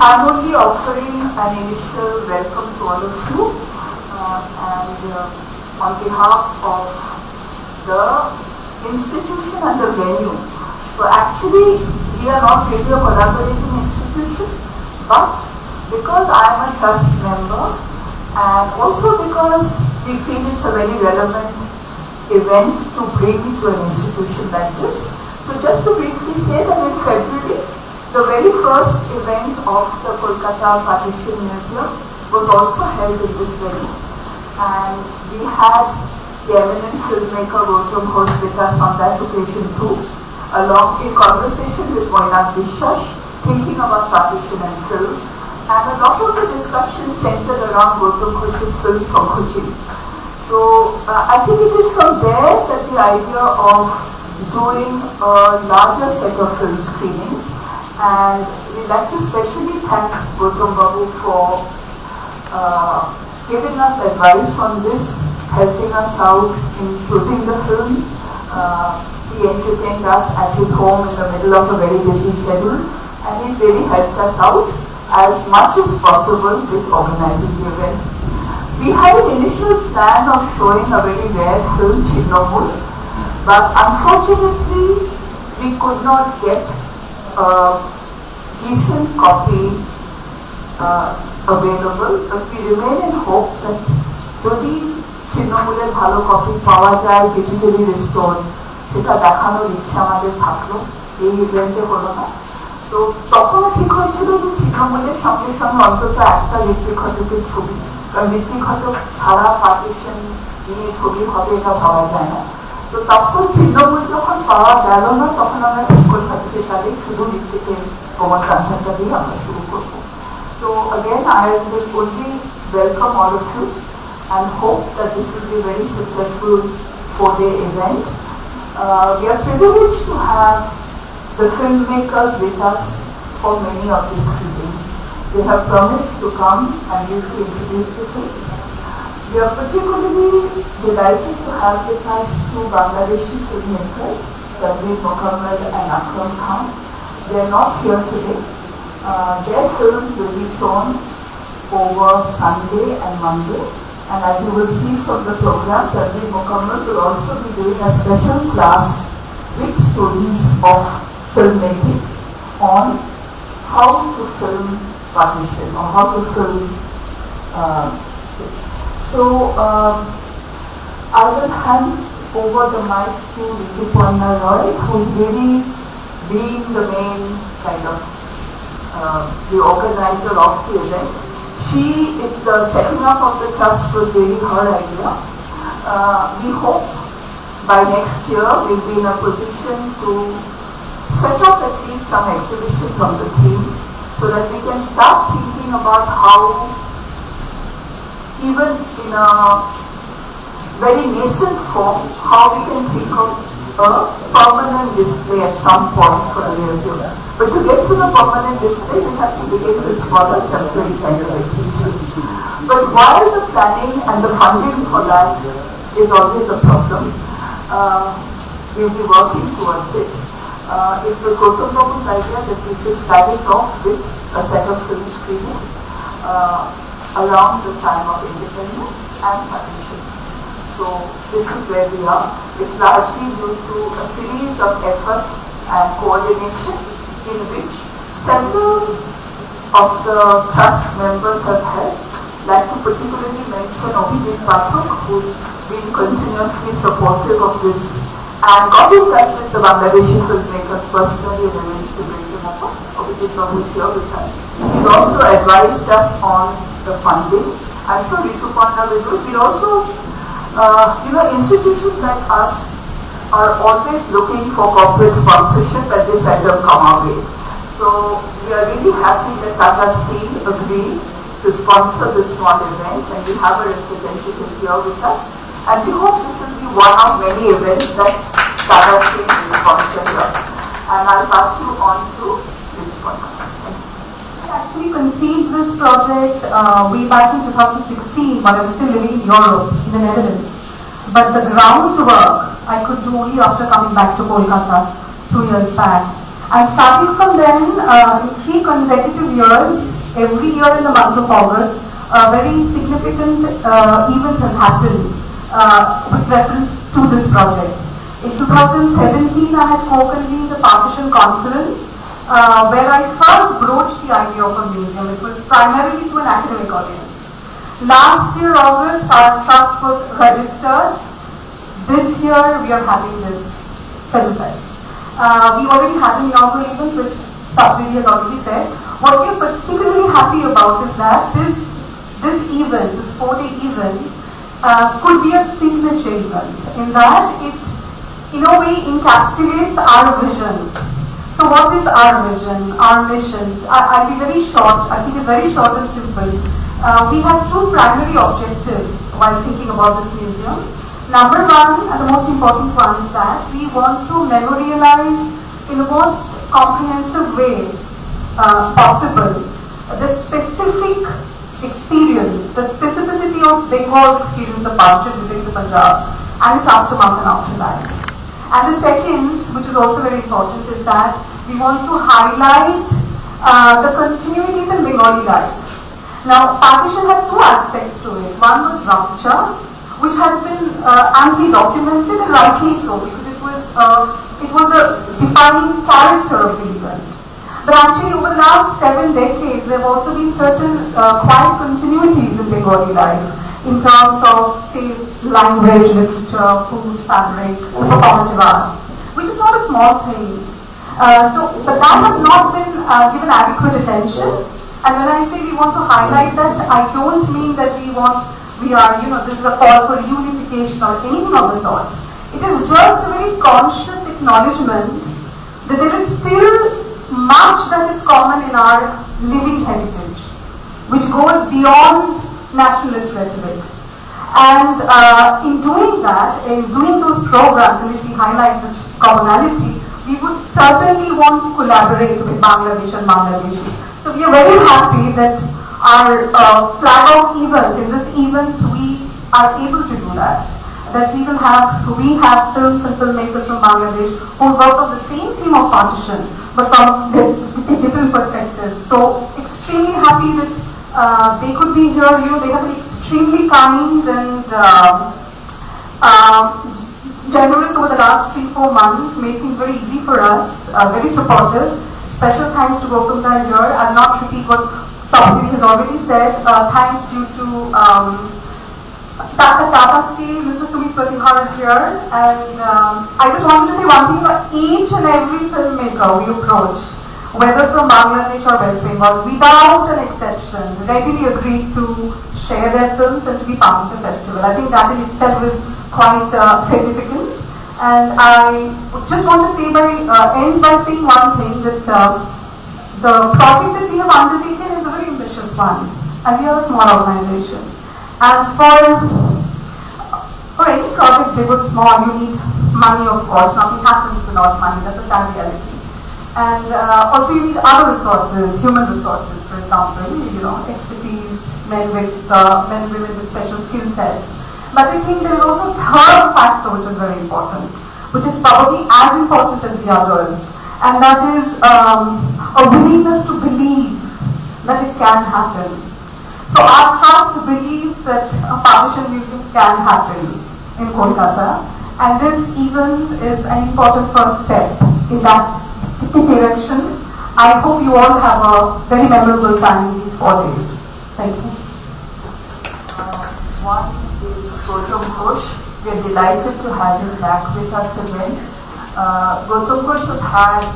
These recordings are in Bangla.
I'm only offering an initial welcome to all of you and on behalf of the institution and the venue. So actually we are not really a collaborating institution, but because I am a trust member and also because we feel it's a very relevant event to bring to an institution like this. So just to briefly say that in February, the very first event of the Kolkata Partition Museum was also held in this venue. And we had the eminent filmmaker Gautam Ghosh with us on that occasion too, along in conversation with Moinat বিশ্বাস, thinking about partition and film. And a lot of the discussion centered around Gautam Ghosh's film Songkhuchi. So I think it is from there that the idea of doing a larger set of film screenings. And we'd like to especially thank Gautam Babu for giving us advice on this, helping us out in choosing the films. He entertained us at his home in the middle of a very busy schedule, and he really helped us out as much as possible with organizing the event. We had an initial plan of showing a very rare film, Chirnomul, but unfortunately we could not get a decent copy available, but we remain in hope that যদি চিহ্নমূলের ভালো কপি পাওয়া যায় ডিজিটালি রিস্টোর, সেটা দেখানোর ইচ্ছা আমাদের থাকলো, এই ইভেন্টে হলো না। তো তখনও ঠিক হয়েছিল যে চিহ্নমূলের সঙ্গে সঙ্গে অন্তত একটা ঋত্বিক ঘটকের ছবি, কারণ ঋত্বিক ঘটক ছাড়া পার্টিশন নিয়ে ছবি হবে এটা ভাবা যায় না। তো তখন চিহ্নমূল যখন পাওয়া গেল না, তখন আমরা ঠিক করলাম যে তাহলে শুধু ঋত্বিকের প্রমাণ কাঞ্চনটা দিয়ে আমরা শুরু করবো। So again, I will only welcome all of you and hope that this will be a very successful 4-day event. We are privileged to have the filmmakers with us for many of these screenings. They have promised to come and briefly introduce the films. We are particularly delighted to have with us two Bangladeshi filmmakers, Tanveer Mohammed and Akram Khan. They are not here today. Their films will be shown over Sunday and Monday, and as you will see from the program, Tanveer Mohammed will also be doing a special class with students of filmmaking on how to film partition or how to film. I will hand over the mic to Rituparna Roy, who is really being the main kind of the organizer of the event. She is the setting up of the trust was really her idea. We hope by next year we'll be in a position to set up at least some exhibitions on the theme so that we can start thinking about how, even in a very nascent form, how we can think of a permanent display at some point for the museum. But to get to the permanent display, we have to begin with smaller temporary kind of exhibitions. But while the planning and the funding for that is always a problem, we'll be working towards it. It was Gautam Babu's idea that we should start it off with a set of film screenings around the time of independence and partition. So this is where we are. It's largely due to a series of efforts and coordination in which several of the trust members have helped. I'd like to particularly mention Abhijit Pathak, who's been continuously supportive of this and got in touch with the Bangladeshi filmmakers personally and arranged to bring them up. Abhijit Babu is here with us. He's also advised us on the funding. I'm sure Rituparna will do. We also institutions like us are always looking for corporate sponsorship, and this seldom come our way. So we are really happy that Tata Steel agreed to sponsor this small event, and we have a representative here with us. And we hope this will be one of many events that Tata Steel will sponsor here. And I'll pass you on to Rituparna. I actually conceived this project way back in 2016 while I was still living in Europe, in the Netherlands. But the groundwork I could do only after coming back to Kolkata 2 years back. And starting from then, in 3 consecutive years, Every year in the month of August, a very significant event has happened with reference to this project. In 2017, I had co-convened the Partition Conference, where I first broached the idea of a museum. It was primarily to an academic audience. Last year, August, our trust was registered. This year, we are having this film fest. We already had an inaugural event, which Tabriri has already said. What we are particularly happy about is that this event, this 4-day event, could be a signature event in that it, in a way, encapsulates our vision. So what is our vision, our mission? I'll be very short. I'll keep it very short and simple. We have two primary objectives while thinking about this museum. Number one, and the most important one, is that we want to memorialize in the most comprehensive way possible the specific experience, the specificity of Bengal's experience of partition visiting the Punjab and its aftermath and afterlife. And the second, which is also very important, is that we want to highlight the continuities in Bengali life. Now, partition had two aspects to it. One was rupture, which has been amply documented, and rightly so, because it was the defining character of the event. But actually, over the last 7 decades, there have also been certain quiet continuities in Bengali life in terms of, say, language, literature, food, fabric, the performative arts, which is not a small thing. But that has not been given adequate attention. And when I say we want to highlight that, I don't mean that this is a call for unification or anything of the sort. It is just a very conscious acknowledgement that there is still much that is common in our living heritage, which goes beyond nationalist rhetoric. And in doing that, in doing those programs in which we highlight this commonality, we would certainly want to collaborate with Bangladesh and Bangladeshis. So we are very happy that our flag off event, in this event, we are able to do that. That we have films and filmmakers from Bangladesh who work on the same theme of partition, but from different perspectives. So extremely happy that they could be here. They have been extremely kind and generous over the last 3-4 months, made things very easy for us, very supportive. Special thanks to Gautamda here. I'll not repeat what Tabriri has already said. Thanks due to Tata Steel, Mr. Sumit Pratibha is here, and I just wanted to say one thing about each and every filmmaker we approach, whether from Bangladesh or West Bengal, without an exception, readily agreed to share their films and to be part of the festival. I think that in itself is quite significant, and I just want to say end by saying one thing, that the project that we have undertaken is a very ambitious one, and we are a small organization. And for any project, big or small, you need money, of course. Nothing happens without money. That's a sad reality. And also you need other resources, human resources, for example, expertise, men, women with special skill sets. But I think there is also a third factor which is very important, which is probably as important as the others. And that is a willingness to believe that it can happen. So our trust believes that a partition museum can happen in Kolkata, and this event is an important first step in that direction. I hope you all have a very memorable time in these 4 days. Thank you. One is Gautam Ghosh. We are delighted to have him back with us again. Gautam Ghosh has had,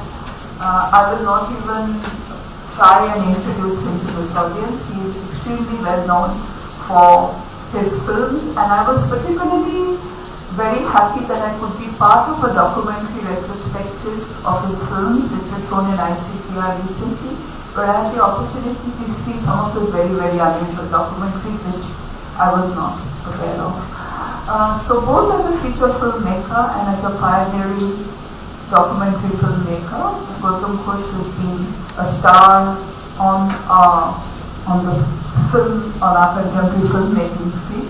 I will not even try and introduce him to this audience. He is extremely well known for his films, and I was particularly very happy that I could be part of a documentary retrospective of his films which were shown in ICCR recently, where I had the opportunity to see some of the very, very unusual documentaries which I was not aware of. So both as a feature filmmaker and as a pioneering documentary filmmaker, Gautam Ghosh has been a star on the film, on our contemporary filmmaking screen.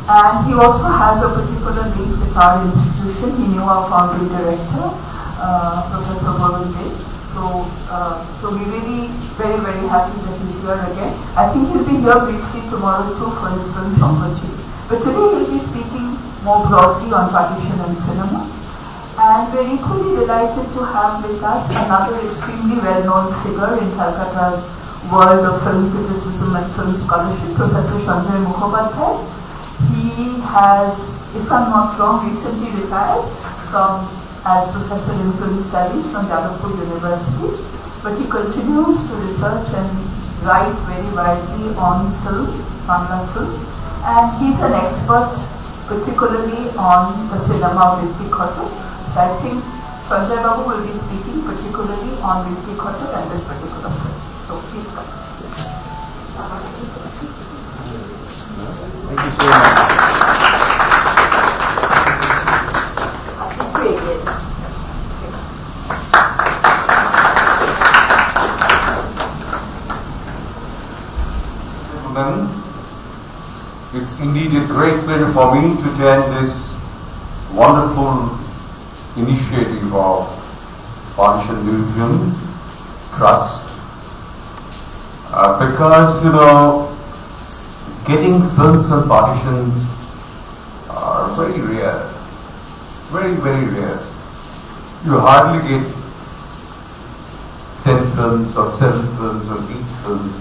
And he also has a particular link with our institution. He knew our founding director, Professor Govind Dey. So we're really very, very happy that he's here again. I think he'll be here briefly tomorrow too for his film Shambhaji. But today he'll be speaking more broadly on partition and cinema. And we're equally delighted to have with us another extremely well-known figure in Calcutta's world of film criticism and film scholarship, Professor Sanjay Mukhopadhyay. He has, if I'm not wrong, recently retired as Professor in Film Studies from Jadavpur University, but he continues to research and write very widely on film, Bangla film, and he's an expert particularly on the cinema of Ritik Khator. So I think Sanjay Babu will be speaking particularly on Ritik Khator and this particular film. So please come. Thank you so much. It's indeed a great pleasure for me to attend this wonderful initiative of Partition Division Trust because, getting films on partitions are very rare, very, very rare. You hardly get 10 films or 7 films or 8 films.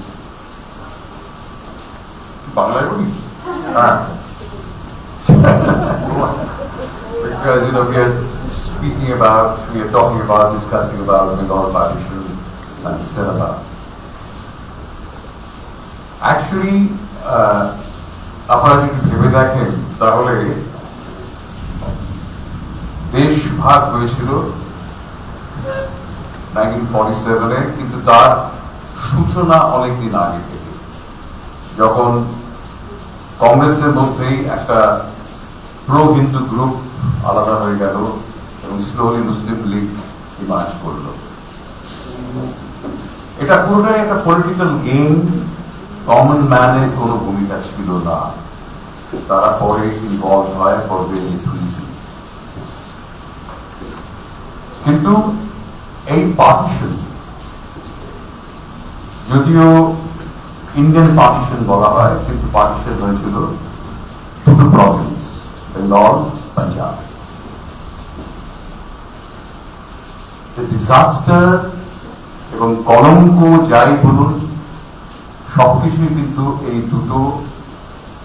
Bangla because we are talking about, discussing about Bengal partition and cinema. Actually, আপনারা যদি ভেবে দেখেন তাহলে দেশ ভাগ হয়েছিল 1947-এ, কিন্তু তার সূচনা অনেকদিন আগে থেকে, যখন কংগ্রেসের মধ্যেই একটা প্রো হিন্দু গ্রুপ আলাদা হয়ে গেল এবং স্লোলি মুসলিম লীগ ইমার্জ করল। এটা পুরোটাই একটা পলিটিক্যাল গেম, কমন ম্যানের কোনো ভূমিকা ছিল না। তারা পরে ইনভলভ হয় ফর ভেরিয়াস রিজনস। কিন্তু এই পার্টিশন, যদিও ইন্ডিয়ান পার্টিশন বলা হয়, কিন্তু পার্টিশন হয়েছিল দুটো প্রভিন্স, বেঙ্গল, পাঞ্জাব। ডিজাস্টার এবং কলঙ্ক যাই বলুন, সবকিছুই কিন্তু এই দুটো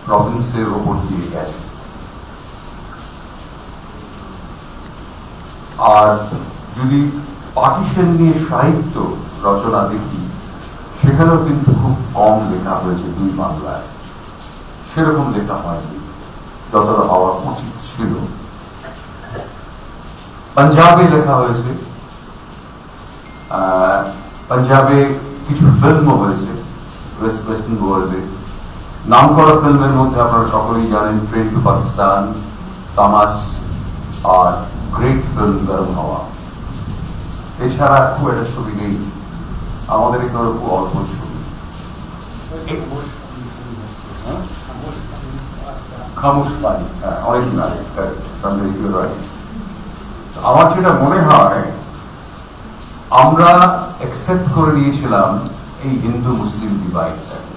প্রভিন্সের ওপর দিয়ে গেছে। আর যদি পার্টিশন নিয়ে সাহিত্য রচনা দেখি, সেখানেও কিন্তু খুব কম লেখা হয়েছে দুই বাংলায়, সেরকম লেখা হয়নি যতটা হওয়া উচিত ছিল। পাঞ্জাবে লেখা হয়েছে, পাঞ্জাবে কিছু ফিল্মও হয়েছে ওয়েস্টার্ন ওয়ার্ল্ডে। নাম করা ফিল্মের মধ্যে আপনারা সকলেই জানেন train two Pakistan, Tamas are great film গরম হাওয়া। এছাড়া খুব একটা ছবি নেই, আমাদের এখানে খুব অল্প ছবি। খামোশ পানি, অনেকদিন আগে। আমার যেটা মনে হয়, আমরা অ্যাকসেপ্ট করে নিয়েছিলাম এই হিন্দু মুসলিম ডিভাইডটাকে।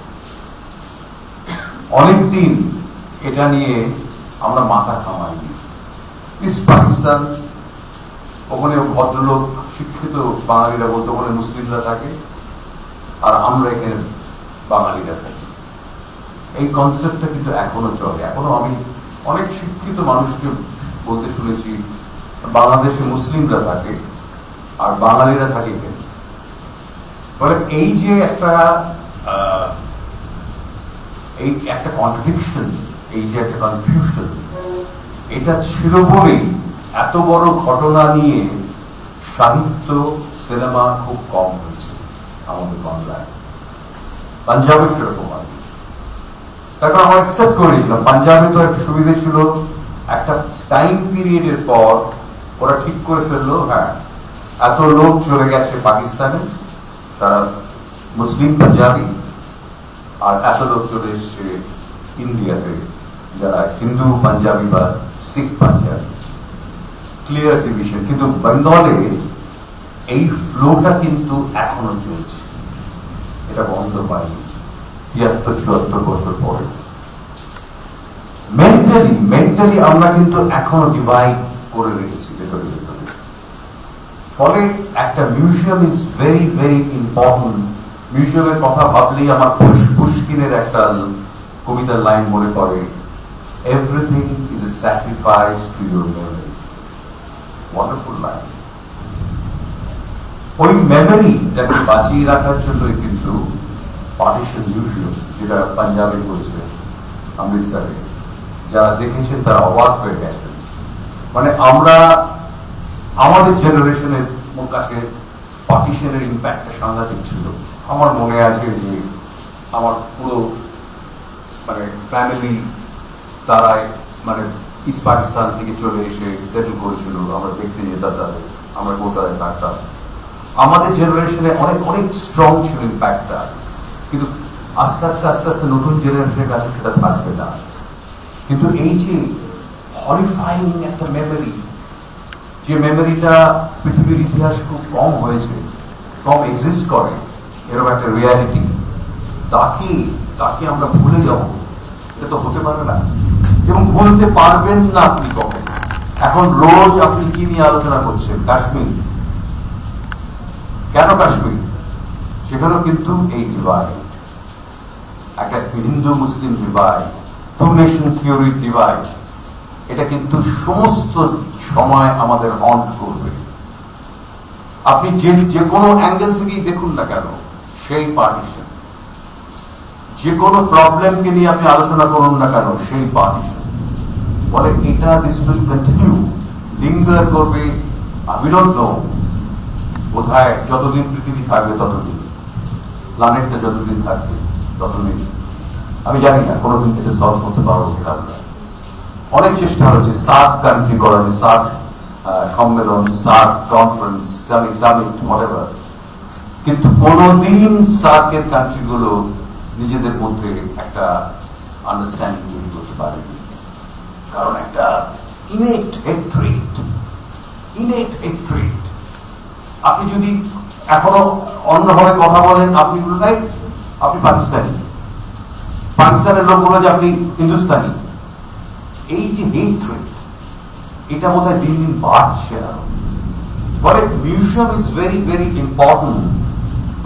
অনেকদিন এটা নিয়ে আমরা মাথা ঘামাইনি। ইস্ট পাকিস্তান, ওখানে ভদ্রলোক শিক্ষিত বাঙালিরা বলতে ওখানে মুসলিমরা থাকে, আর আমরা এখানে বাঙালিরা থাকি। এই কনসেপ্টটা কিন্তু এখনো চলে। এখনো আমি অনেক শিক্ষিত মানুষকে বলতে শুনেছি বাংলাদেশে মুসলিমরা থাকে আর বাঙালিরা থাকে এখানে। ফলে এই যে একটা কন্ট্রাডিকশন, এই যে একটা কনফিউশন, এটা ছিল বলেই এত বড় ঘটনা নিয়ে সাহিত্য, সিনেমা খুব কম হয়েছে আমাদের বাংলায়। পাঞ্জাবে সেরকম হয়। তারপর আমরা অ্যাকসেপ্ট করে নিয়েছিলাম। পাঞ্জাবে তো একটা সুবিধা ছিল, একটা টাইম পিরিয়ডের পর ওরা ঠিক করে ফেললো, হ্যাঁ এত লোক চলে গেছে পাকিস্তানে, তারা মুসলিম পাঞ্জাবি, আর এত লোক চলে এসছে ইন্ডিয়াতে যারা হিন্দু পাঞ্জাবি বা শিখ পাঞ্জাবি। Clear division. কিন্তু বেঙ্গলে এই ফ্লোটা কিন্তু এখনো চলছে, এটা বন্ধ পায়নি ৭৩-৭৪ বছর পরে। মেন্টালি আমরা কিন্তু এখনো ডিভাইড করে রেখেছি ভেতরে ভেতরে। ফলে একটা museum is very very important. মিউজিয়ামের কথা ভাবলেই আমার পুশকিনের একটা কবিতার লাইন মনে পড়ে, everything is a sacrifice to your memory. Wonderful line. ওই মেমরিটাকে বাঁচিয়ে রাখার জন্যই কিন্তু পার্টিশন মিউজিয়াম, যেটা পাঞ্জাবে করেছে, অমৃতসরে, যারা দেখেছেন তারা অবাক হয়ে গেছেন। মানে আমরা আমাদের জেনারেশনের কাছে পার্টিশনের ইম্প্যাক্টটা সাংঘাতিক ছিল। আমার মনে আছে যে আমার পুরো মানে ফ্যামিলি তারা মানে ইস্ট পাকিস্তান থেকে চলে এসে সেটেল করেছিল, আমরা দেখতে যেতাম তাদের, আমরা কোথায় থাকতাম। আমাদের জেনারেশনে অনেক অনেক স্ট্রং ছিল ইম্প্যাক্টটা, কিন্তু আস্তে আস্তে আস্তে আস্তে নতুন জেনারেশনের কাছে সেটা থাকবে না। কিন্তু এই যে হরিফাইং একটা মেমোরি, যে মেমোরিটা পৃথিবীর ইতিহাসে খুব কম হয়েছে, কম এক্সিস্ট করে, এরকম একটা রিয়ালিটি, তাকে আমরা ভুলে যাব, এটা তো হতে পারে না। এবং ভুলতে পারবেন না আপনি কখন। এখন রোজ আপনি কি নিয়ে আলোচনা করছেন? কাশ্মীর। কেন কাশ্মীর? সেখানেও কিন্তু এই ডিভাইড, একটা Hindu Muslim divide, two nation theory divide, এটা কিন্তু সমস্ত সময় আমাদের হন্ট করবে। আপনি যে কোনো অ্যাঙ্গেল থেকেই দেখুন না কেন, সেই পার্টিশন। যে কোনো প্রবলেমকে নিয়ে আপনি আলোচনা করুন না কেন, সেই পার্টিশন। বলে এটা দিস উইল কন্টিনিউ, লিঙ্গার করবে, আমি ডোন্ট নো, বোধহয় যতদিন পৃথিবী থাকবে ততদিন, প্ল্যানেটটা যতদিন থাকবে ততদিন। আমি জানি না কোনোদিন এটা সলভ করতে পারবো কিনা। অনেক চেষ্টা হচ্ছে সার্ক কান্ট্রি করার, সার্ক সম্মেলন, সার্ক কনফারেন্স, সামিট, হোয়াটএভার, কিন্তু কোনোদিন সার্কের কান্ট্রিগুলো নিজেদের মধ্যে একটা আন্ডারস্ট্যান্ডিং তৈরি করতে পারেনি। কারণ একটা ইনেট হেট্রেড। আপনি যদি এখনো অন্যভাবে কথা বলেন, আপনি বলেন আপনি পাকিস্তানি, পাকিস্তানের লোক বলে যে আপনি হিন্দুস্তানি। এই যে হেট্রেড, এটা বোধহয় দিন দিন বাড়ছে আরো। ফলে museum is very very important,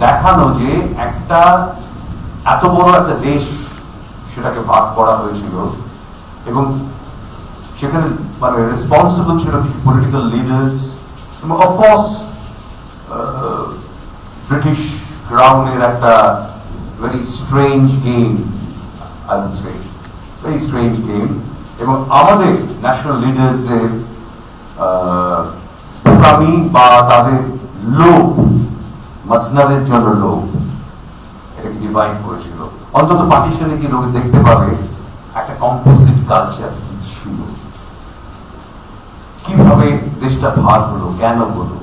দেখানো যে একটা এত বড় একটা দেশ, সেটাকে ভাগ করা হয়েছিল এবং সেখানে মানে রেসপন্সিবল ছিল কিছু পলিটিক্যাল লিডার্স এবং অফকোর্স ব্রিটিশ ক্রাউনের একটা very strange game, I would say very strange game, এবং আমাদের ন্যাশনাল লিডার্সের বোকামি বা তাদের লোভ, মসনদের জন্য লোভ, এটাকে ডিভাইড করেছিল। অন্তত পার্টিশনে কি লোক দেখতে পাবে একটা কম্পোজিট কালচার কি ছিল, কিভাবে দেশটা ভাগ হলো, কেন হলো,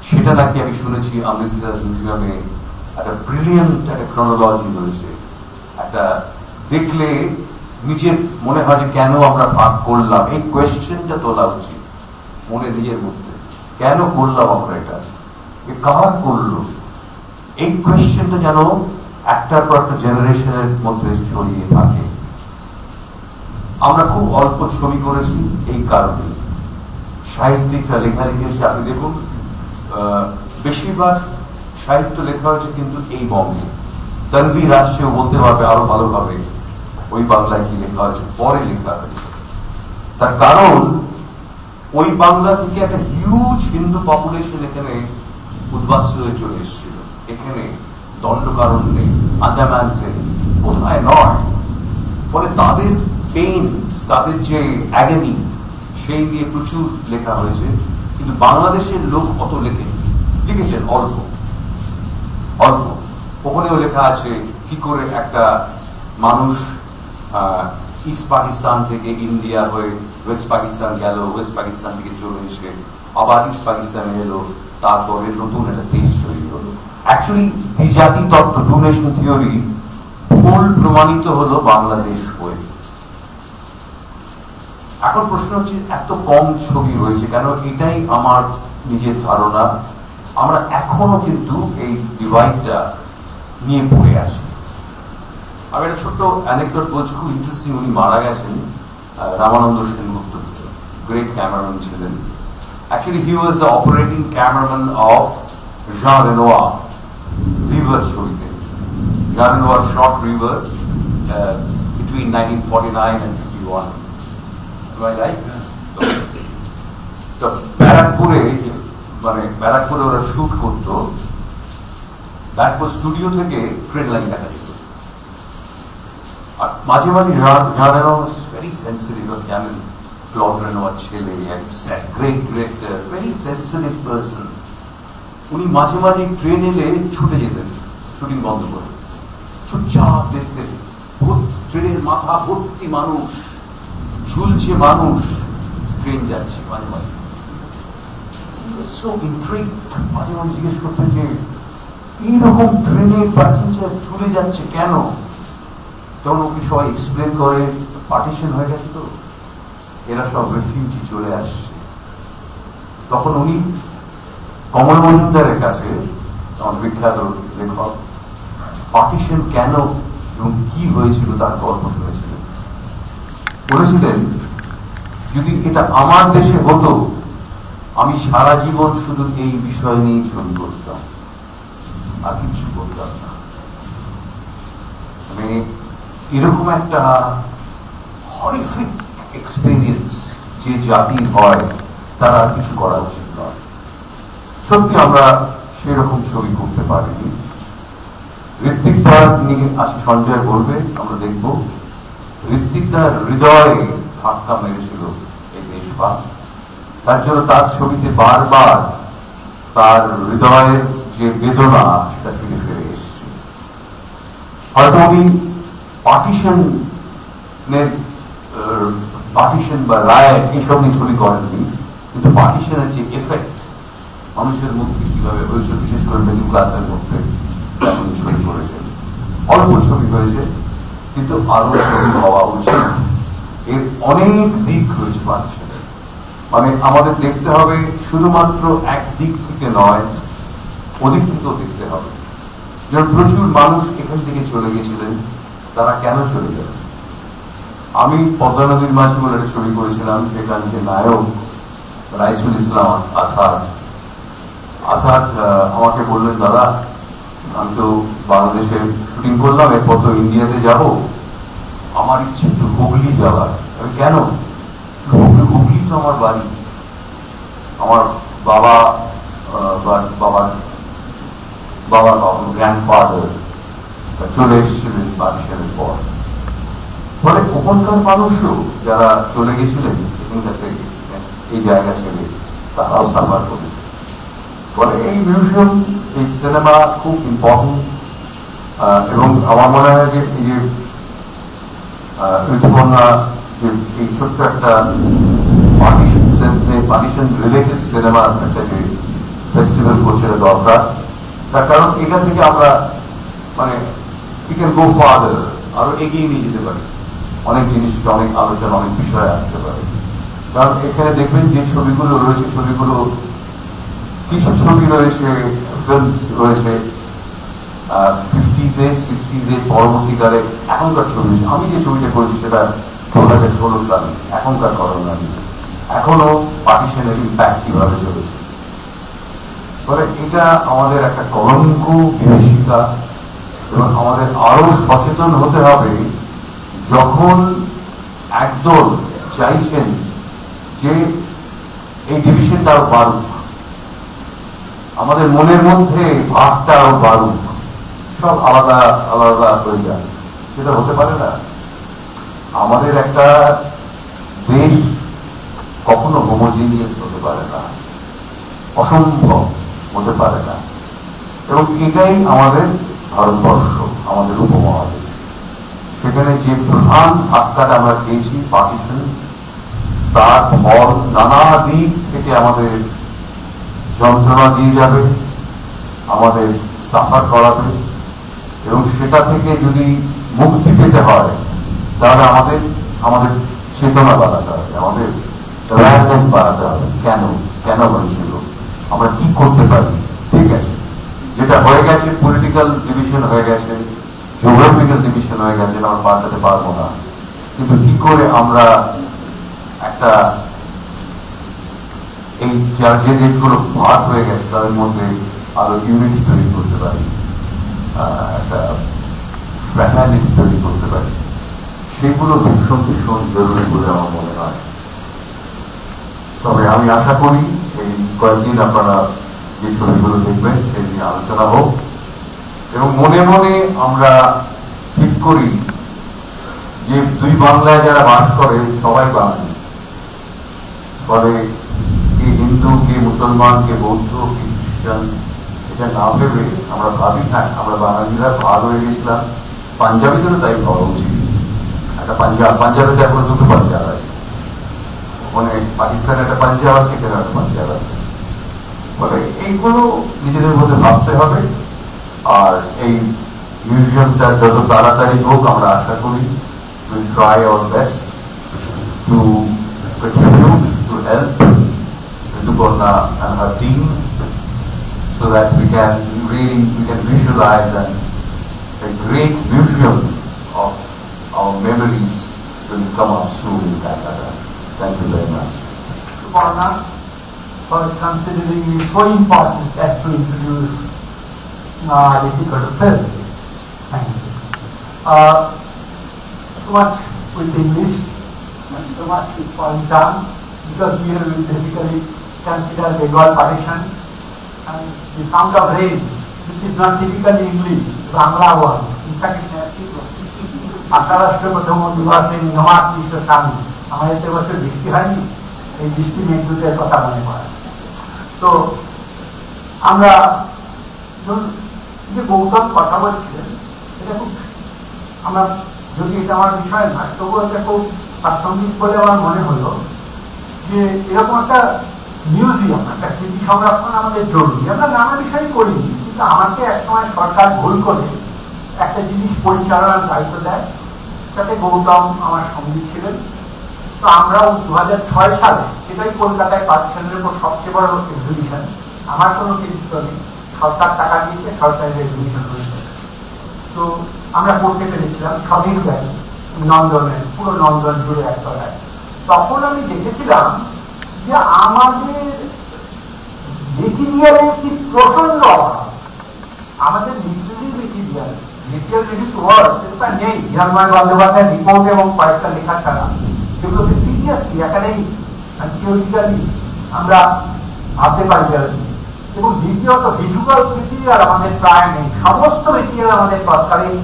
সেটা নাকি আমি শুনেছি অমৃতসর মিউজিয়ামে একটা ব্রিলিয়েন্ট একটা ক্রোনোলজি রয়েছে। একটা দেখলে নিজের মনে হয় যে কেন আমরা ভাগ করলাম, এই কোয়েশ্চেনটা তোলা উচিত মনে নিজের মধ্যে, কেন করলাম আমরা এটা, কারা করলো, এই কোয়েশ্চেনটা যেন একটার পর একটা জেনারেশনের মধ্যে ছড়িয়ে থাকে। আমরা খুব অল্প ছবি করেছি এই কারণে, সাহিত্যিকরা লেখা লিখেছে, আপনি দেখুন বেশিরভাগ সাহিত্য লেখা হয়েছে কিন্তু এই বঙ্গে। তনভীর আসছে, ও বলতে পারবে আরো ভালোভাবে ওই বাংলায় কি লেখা হয়েছে, পরে লেখা হয়েছে। তার কারণ ওই বাংলা থেকে একটা হিউজ হিন্দু পপুলেশন এখানে উদ্বাস্তু হয়ে চলে এসেছিল। এখানে দণ্ডকারণ্যে, আন্দামানসে, কোথায় নয়। ফলে তাদের পেইনস, তাদের যে অ্যাগনি, সেই নিয়ে প্রচুর লেখা হয়েছে। কিন্তু বাংলাদেশের লোক অত লিখেছেন অল্প। ওখানেও লেখা আছে কি করে একটা মানুষ ইস্ট পাকিস্তান থেকে ইন্ডিয়া হয়ে ওয়েস্ট পাকিস্তান গেল, ওয়েস্ট পাকিস্তান থেকে চলে এসে আবার ইস্ট পাকিস্তানে এলো, তারপরে নতুন একটা দেশ তৈরি হলো। অ্যাকচুয়ালি দ্বিজাতি তত্ত্ব, টু নেশন থিওরি ভুল প্রমাণিত হলো বাংলাদেশ হয়ে। এখন প্রশ্ন হচ্ছে এত কম ছবি হয়েছে কেন? এটাই আমার নিজের ধারণা আমরা এখনো কিন্তু এই ডিভাইডটা নিয়ে পড়ে আছি। আমি একটা ছোট্ট অ্যানেকডট বলছি, খুব ইন্টারেস্টিং। উনি মারা গেছেন, রামানন্দ সেনগুপ্ত, গ্রেট ক্যামেরাম্যান ছিলেন। Actually, he was the operating cameraman of Jean Renoir, River ছবিতে। Jean Renoir shot River between 1949 and 51. Am I right? তো ব্যারাকপুরে, মানে ব্যারাকপুরে ওরা শুট করতো, ব্যারাকপুর স্টুডিও থেকে ট্রেন লাইন দেখা যেত। আর মাঝে মাঝে Jean Renoir was very sensitive, জানেন, ক্লড রেনোয়ার ছেলে, great director, very sensitive person. উনি মাঝে মাঝে ট্রেন এলে ছুটে যেতেন, শুটিং বন্ধ করে, চুপচাপ দেখতেন। ট্রেনের মাথা ভর্তি মানুষ, ঝুলছে মানুষ, ট্রেন যাচ্ছে। মাঝে মাঝে মাঝে মাঝে জিজ্ঞেস করতেন যে এইরকম ট্রেনে প্যাসেঞ্জার ঝুলে যাচ্ছে কেন? তখন ওকে সবাই এক্সপ্লেন করে, পার্টিশন হয়ে গেছে তো, এরা সব রেফিউজি চলে আসছে। তখন উনি কমল মজুমদারের কাছে, আমার বিখ্যাত লেখক, পার্টিশন কেন এবং কি হয়েছিল তার গল্প শুনেছিলেন। বলেছিলেন, যদি এটা আমার দেশে হতো, আমি সারা জীবন শুধু এই বিষয় নিয়ে ছবি করতাম, আর কিছু করতাম না। মানে এরকম একটা হরিফিক এক্সপেরিয়েন্স যে জাতির হয়, তারা আর কিছু করা উচিত নয়। সত্যি আমরা সেরকম ছবি করতে পারিনি। ঋত্বিক দার নিয়ে আজকে সঞ্জয় বলবে, আমরা দেখব ঋত্বিক দার হৃদয়ে ধাক্কা মেরেছিল এই দেশবাস। তার জন্য তার ছবিতে বারবার তার হৃদয়ের যে বেদনা, সেটা ফিরে ফিরে এসছে। হয়তো উনি পার্টিশন বা রায় এইসব নিয়ে ছবি করেননি, কিন্তু পার্টিশনের যে এফেক্ট মানুষের মধ্যে কিভাবে হয়েছে, বিশেষ করে মিডল ক্লাসের মধ্যে, উনি ছবি করেছেন। অল্প ছবি হয়েছে, কিন্তু আরো ছবি হওয়া উচিত। এর অনেক দিক রয়েছে পার্টিশনের। মানে আমাদের দেখতে হবে শুধুমাত্র এক দিক থেকে নয়, ওদিক থেকেও দেখতে হবে। যেমন প্রচুর মানুষ এখান থেকে চলে গেছিলেন, তারা কেন চলে গেলেন? আমি পদ্মা নদীর মাঝে বলে একটা ছবি করেছিলাম, সেখান যে নায়ক রাইসুল ইসলাম আসাদ আমাকে বললেন, দাদা আমি তো বাংলাদেশে শুটিং করলাম, এরপর তো ইন্ডিয়াতে যাব, আমার ইচ্ছে একটু হুগলি যাওয়ার। কেন? হুগলি তো আমার বাড়ি, আমার বাবার গ্র্যান্ডফাদার চলে এসেছিলেন পার্টিশনের পর। ফলে ওখানকার মানুষও যারা চলে গেছিলেন এখানকার থেকে, এই জায়গা ছেড়ে, তারাও সাফার করে। ফলে এই মিউজিয়াম, এই সিনেমা খুব ইম্পর্টেন্ট। এবং আমার মনে হয় যে এই যে ঋতুপর্ণা যে এই ছোট্ট একটা পার্টিশন রিলেটেড সিনেমার একটা যে ফেস্টিভ্যাল করছে দরকার। তার কারণ এখান থেকে আমরা মানে we can go farther, আরো এগিয়ে নিয়ে যেতে পারি। অনেক জিনিস, অনেক আলোচনা, অনেক বিষয় আসতে পারে। কারণ এখানে দেখবেন যে ছবিগুলো রয়েছে, ছবিগুলো কিছু ছবি রয়েছে, ফিল্ম রয়েছে 50s, 60s পরবর্তীকালে এখনকার ছবি। আমি যে ছবিটা করেছি সেটা 2016 সালে, এখনকার করোনা নিয়ে এখনো পার্টিশনের ইম্প্যাক্ট কিভাবে চলেছে। ফলে এটা আমাদের একটা কলঙ্ক, বিভীষিকা। এবং আমাদের আরো সচেতন হতে হবে, যখন একদল চাইছেন যে এই ডিভিশনটা আরো বাড়ুক, আমাদের মনের মধ্যে ভাগটা আরো বাড়ুক, সব আলাদা আলাদা হয়ে যায়, সেটা হতে পারে না। আমাদের একটা দেশ কখনো হোমোজিনিয়াস হতে পারে না, অসম্ভব হতে পারে না। এবং এটাই আমাদের ভারতবর্ষ, আমাদের উপমহাদেশ। সেখানে যে প্রধান ধাক্কাটা আমরা খেয়েছি পার্টিশন, তার ফল নানা দিক থেকে আমাদের যন্ত্রণা দিয়ে যাবে, আমাদের সাফার করাবে। এবং সেটা থেকে যদি মুক্তি পেতে হয়, তাহলে আমাদের চেতনা বাড়াতে হবে, আমাদের অ্যাওয়ারনেস বাড়াতে হবে। কেন হয়েছিল, আমরা কি করতে পারি, ঠিক আছে, যেটা হয়ে গেছে পলিটিক্যাল ডিভিশন হয়ে গেছে, জিওগ্রাফিক্যাল ডিভিশন হয়ে গেছে, আমরা পাল্টাতে পারবো না। কিন্তু কি করে আমরা একটা এই যে দেশগুলো ভাগ হয়ে গেছে তাদের মধ্যে আরো ইউনিটি তৈরি করতে পারি, একটা ফ্র্যাটার্নিটি তৈরি করতে পারি, সেগুলো ভীষণ ভীষণ জরুরি বলে আমার মনে হয়। তবে আমি আশা করি এই কয়েকদিন আপনারা যে ছবিগুলো দেখবেন সেই নিয়ে আলোচনা হোক এবং মনে মনে আমরা ঠিক করি যে দুই বাংলায় যারা বাস করে সবাই বাঙালি। ফলে কে হিন্দু, কে মুসলমান, কে বৌদ্ধ, কে খ্রিস্টান, এটা না ভেবে আমরা ভাবি হ্যাঁ আমরা বাঙালিরা ভাগ হয়ে গেছিলাম। পাঞ্জাবিদেরও তাই ভাবা উচিত। একটা পাঞ্জাবে এখন দুটো পাঞ্জাব আছে, ওখানে পাকিস্তানের একটা পাঞ্জাব আছে, এখানে একটা পাঞ্জাব আছে। ফলে এইগুলো নিজেদের মধ্যে ভাবতে হবে। আর এই মিউজিয়ামটা যত তাড়াতাড়ি হোক আমরা আশা করি, we'll try our best to contribute to help Rituparna and her team so that we can visualize a great museum of our memories will come up soon in Calcutta. Thank you very much. Rituparna for considering it so important as to introduce Ritikoda film. Thank you. So much with English and so much with foreign tongue, because here we basically consider Bengal partition and the sound of rain, which is not typically English, Bangla word. In fact, it's আন্তরাষ্ট্রীয় প্রথম দিবসে নমাজ বিশ্ব স্বামী আমাদের তো বছর বৃষ্টি হয়নি, এই বৃষ্টি মেঘদূতের কথা মনে পড়ে। তো আমরা যে গৌতম কথা বলছিলেন এটা খুব, আমরা যদি এটা আমার বিষয় নয় তবুও এটা খুব প্রাসঙ্গিক বলে আমার মনে হলো যে এরকম একটা মিউজিয়াম, একটা স্মৃতি সংরক্ষণ আমাদের জরুরি। আমরা নানা বিষয় করিনি, কিন্তু আমাকে একসময় সরকার ভুল করে একটা জিনিস পরিচালনার দায়িত্ব দেয়, তাতে গৌতম আমার সঙ্গী ছিলেন। তো আমরাও 2006 সালে, সেটাই কলকাতায় পার্টিশনের উপর সবচেয়ে বড় এক্সিবিশন, আমার কোনো কৃতিত্ব নেই, সরকার টাকা দিয়েছে, সরকারের এক্সিবিশন হয়েছে। তো আমরা করতে পেরেছিলাম সবই দেয় নন্দনের, পুরো নন্দন জুড়ে একতলায়। তখন আমি দেখেছিলাম যে আমাদের মেটেরিয়ালের কি প্রচন্ড অভাব। আমাদের লিটারেরি মেটেরিয়াল সেটা নেই। হিরণময় বন্দ্যোপাধ্যায়ের রিপোর্ট এবং কয়েকটা লেখা ছাড়া যেগুলোকে সিরিয়াসলি একাডেমিক আর থিওরিটিক্যালি আমরা ভাবতে পারি। এবং দ্বিতীয়ত ভিজুয়াল মেটেরিয়াল আমাদের প্রায় নেই। সমস্ত মেটেরিয়াল আমাদের তৎকালীন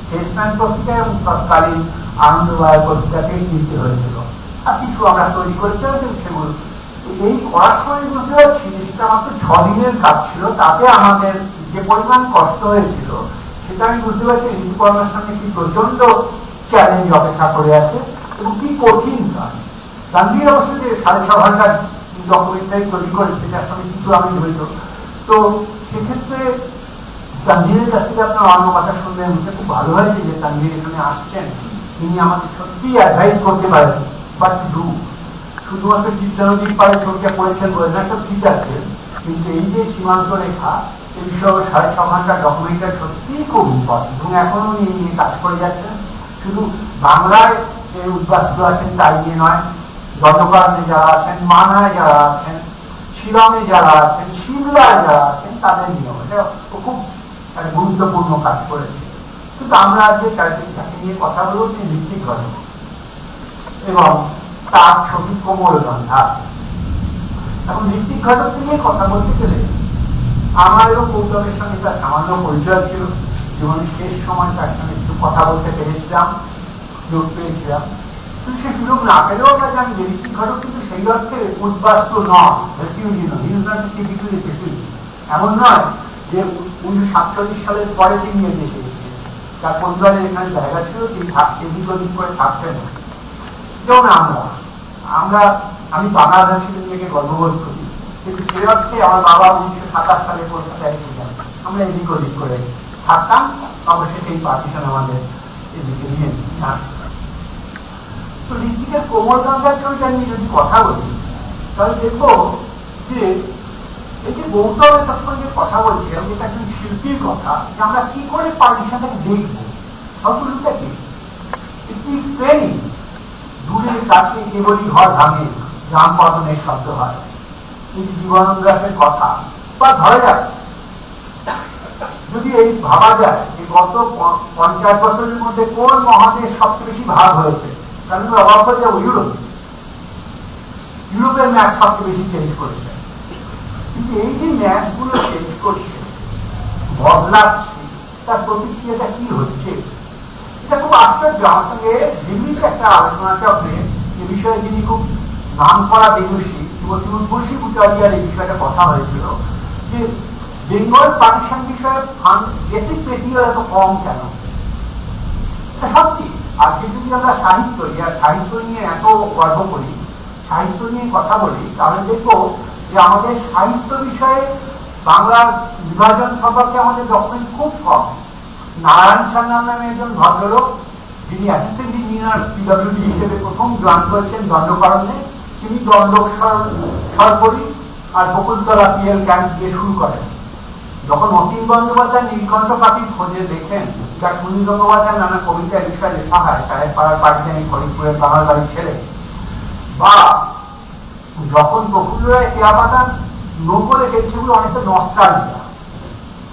টেস্টম্যান পত্রিকা এবং তৎকালীন আনন্দবাজার পত্রিকাতেই কিনতে হয়েছিল, আর কিছু আমরা তৈরি করেছিলাম। কিন্তু সেগুলো এই করার সময় বুঝতে পারছি সেটা মাত্র 6 দিনের কাজ ছিল, তাতে আমাদের যে পরিমাণ কষ্ট হয়েছিল সেটা আমি বুঝতে পারছি ঋতুপর্ণার সামনে কি প্রচন্ড চ্যালেঞ্জ অপেক্ষা করে আছে এবং কি কঠিন কাজ। গান্ধীর অবশ্য যে 6.5 ঘন্টার ডকুমেন্টারি তৈরি করেছে যার সঙ্গে কিছু আমি জড়িত। তো সেক্ষেত্রে তানভীরের কাছ থেকে আপনার অন্য কথা শুনলে বুঝতে খুব ভালো হয়েছে যে তানভীর এখানে আসছেন, তিনি আমাদের সত্যি অ্যাডভাইস করতে পারেন বাট ডু। শুধুমাত্র চিত্রানদীর পাড়ে ছবিটা করেছেন বলে না, তো ঠিক আছে, কিন্তু এই যে সীমান্ত রেখা এই বিষয়ে 6.5 ঘন্টার ডকুমেন্টারি সত্যিই খুব ইম্পর্টেন্ট এবং এখনো নিয়ে কাজ করে যাচ্ছেন। শুধু বাংলায় যে উদ্বাস্তুরা আছেন তাই নিয়ে নয়, গতকালে যারা আছেন, মানায় যারা আছেন, শিলংয়ে যারা আছেন, সিমলায় যারা আছেন, তাদের নিয়েও এটা খুব গুরুত্বপূর্ণ কাজ করেছে। কিন্তু আমরা আজকে তাকে নিয়ে কথা বলবো তিনি ঋত্বিক ঘটক এবং তার ছবি কোমলগন্ধা। এখন ঋত্বিক ঘটককে নিয়ে কথা বলতে গেলে আমার এবং গৌতমের সঙ্গে তার সামান্য পরিচয় ছিল, জীবনের শেষ সময় তার সঙ্গে একটু কথা বলতে পেরেছিলাম, সুযোগ পেয়েছিলাম। কিন্তু সে সুযোগ না পেলেও আমরা জানি যে ঋত্বিক ঘটক কিন্তু সেই অর্থে উদ্বাস্তু নয়, রেফিউজি নয়, এমন নয় যে 1947 সালের পরে তিনি এদেশে এসেছেন, তার পরিবারের এখানে জায়গা ছিল, তিনি এদিক ওদিক করে থাকতেন। যেমন আমি বাংলাদেশে নিজেকে গর্ববোধ করি, কিন্তু সে অর্থে আমার বাবা 1927 সালে কলকাতায় ছিলেন, আমরা এদিক ওদিক করে থাকতাম। অবশ্যই সেই পার্টিশন আমাদের এদিকে নিয়ে আসতাম। তো ঋত্বিকের কোমলগন্ধার ছবিটা নিয়ে যদি কথা বলি তাহলে দেখবো যে এই যে গৌতম তখন যে কথা বলছিলাম, যেটা একজন শিল্পীর কথা, যে আমরা কি করে পার্টিশনটাকে দেখবো, সবগুলোটা কি ট্রেনিং। দূরের কাছে কেবলই ঘর ভাঙে, গ্রাম পতনের শব্দ হয়, এই জীবনানন্দ দাশের কথা। বা ধরা যাক, যদি এই ভাবা যায় যে গত 50 বছরের মধ্যে কোন মহাদেশ সবচেয়ে বেশি ভাগ হয়েছে, কারণ অবাক হয়ে যাবো ইউরোপের ম্যাপ সবচেয়ে বেশি চেঞ্জ করেছে। কিন্তু এই যে ম্যাপ গুলো চেঞ্জ করছে, বদলাচ্ছে, তার প্রতিক্রিয়াটা কি হচ্ছে, এটা খুব আশ্চর্য। আমার সঙ্গে দিল্লিতে একটা আলোচনা চক্রে এ বিষয়ে যিনি খুব নাম করা বিদুষী শ্রীমতী উর্বশী ভট্টাচার্যের এই বিষয়টা কথা হয়েছিল, যে বেঙ্গল পার্টিশন বিষয়ে বেসিক মেটেরিয়াল এত কম কেন। সত্যি আজকে যদি আমরা সাহিত্য নিয়ে এত গর্ব করি, সাহিত্য নিয়ে কথা বলি, তাহলে দেখবো যে আমাদের সাহিত্য বিষয়ে বাংলার বিভাজন সম্পর্কে আমাদের ডকুমেন্ট খুব কম। নারায়ণ সান্যাল নামে একজন ভদ্রলোক, যিনি অ্যাসিস্ট্যান্ট ইঞ্জিনিয়ার পিডব্লিউডি হিসেবে প্রথম জয়েন করেছেন দণ্ডকারণ্যে, তিনি দণ্ডক সরপরি আর বকুলতলা পিএল ক্যাম্প দিয়ে শুরু করেন। যখন অতীন বন্দ্যোপাধ্যায় নীলকণ্ঠ পাখির খোঁজে দেখেন, যা সুনীল গঙ্গোপাধ্যায় নানা কবিতার বিষয়ে লেখা হয়, সাহেব পাড়ার পাঠিয়ে ফরিদপুরের বাঙাল বাড়ির ছেলে, বা যখন প্রফুল্ল রায় কেয়াপাতা নৌকো রেখেছে, সেগুলো অনেকটা নস্টালজিয়া,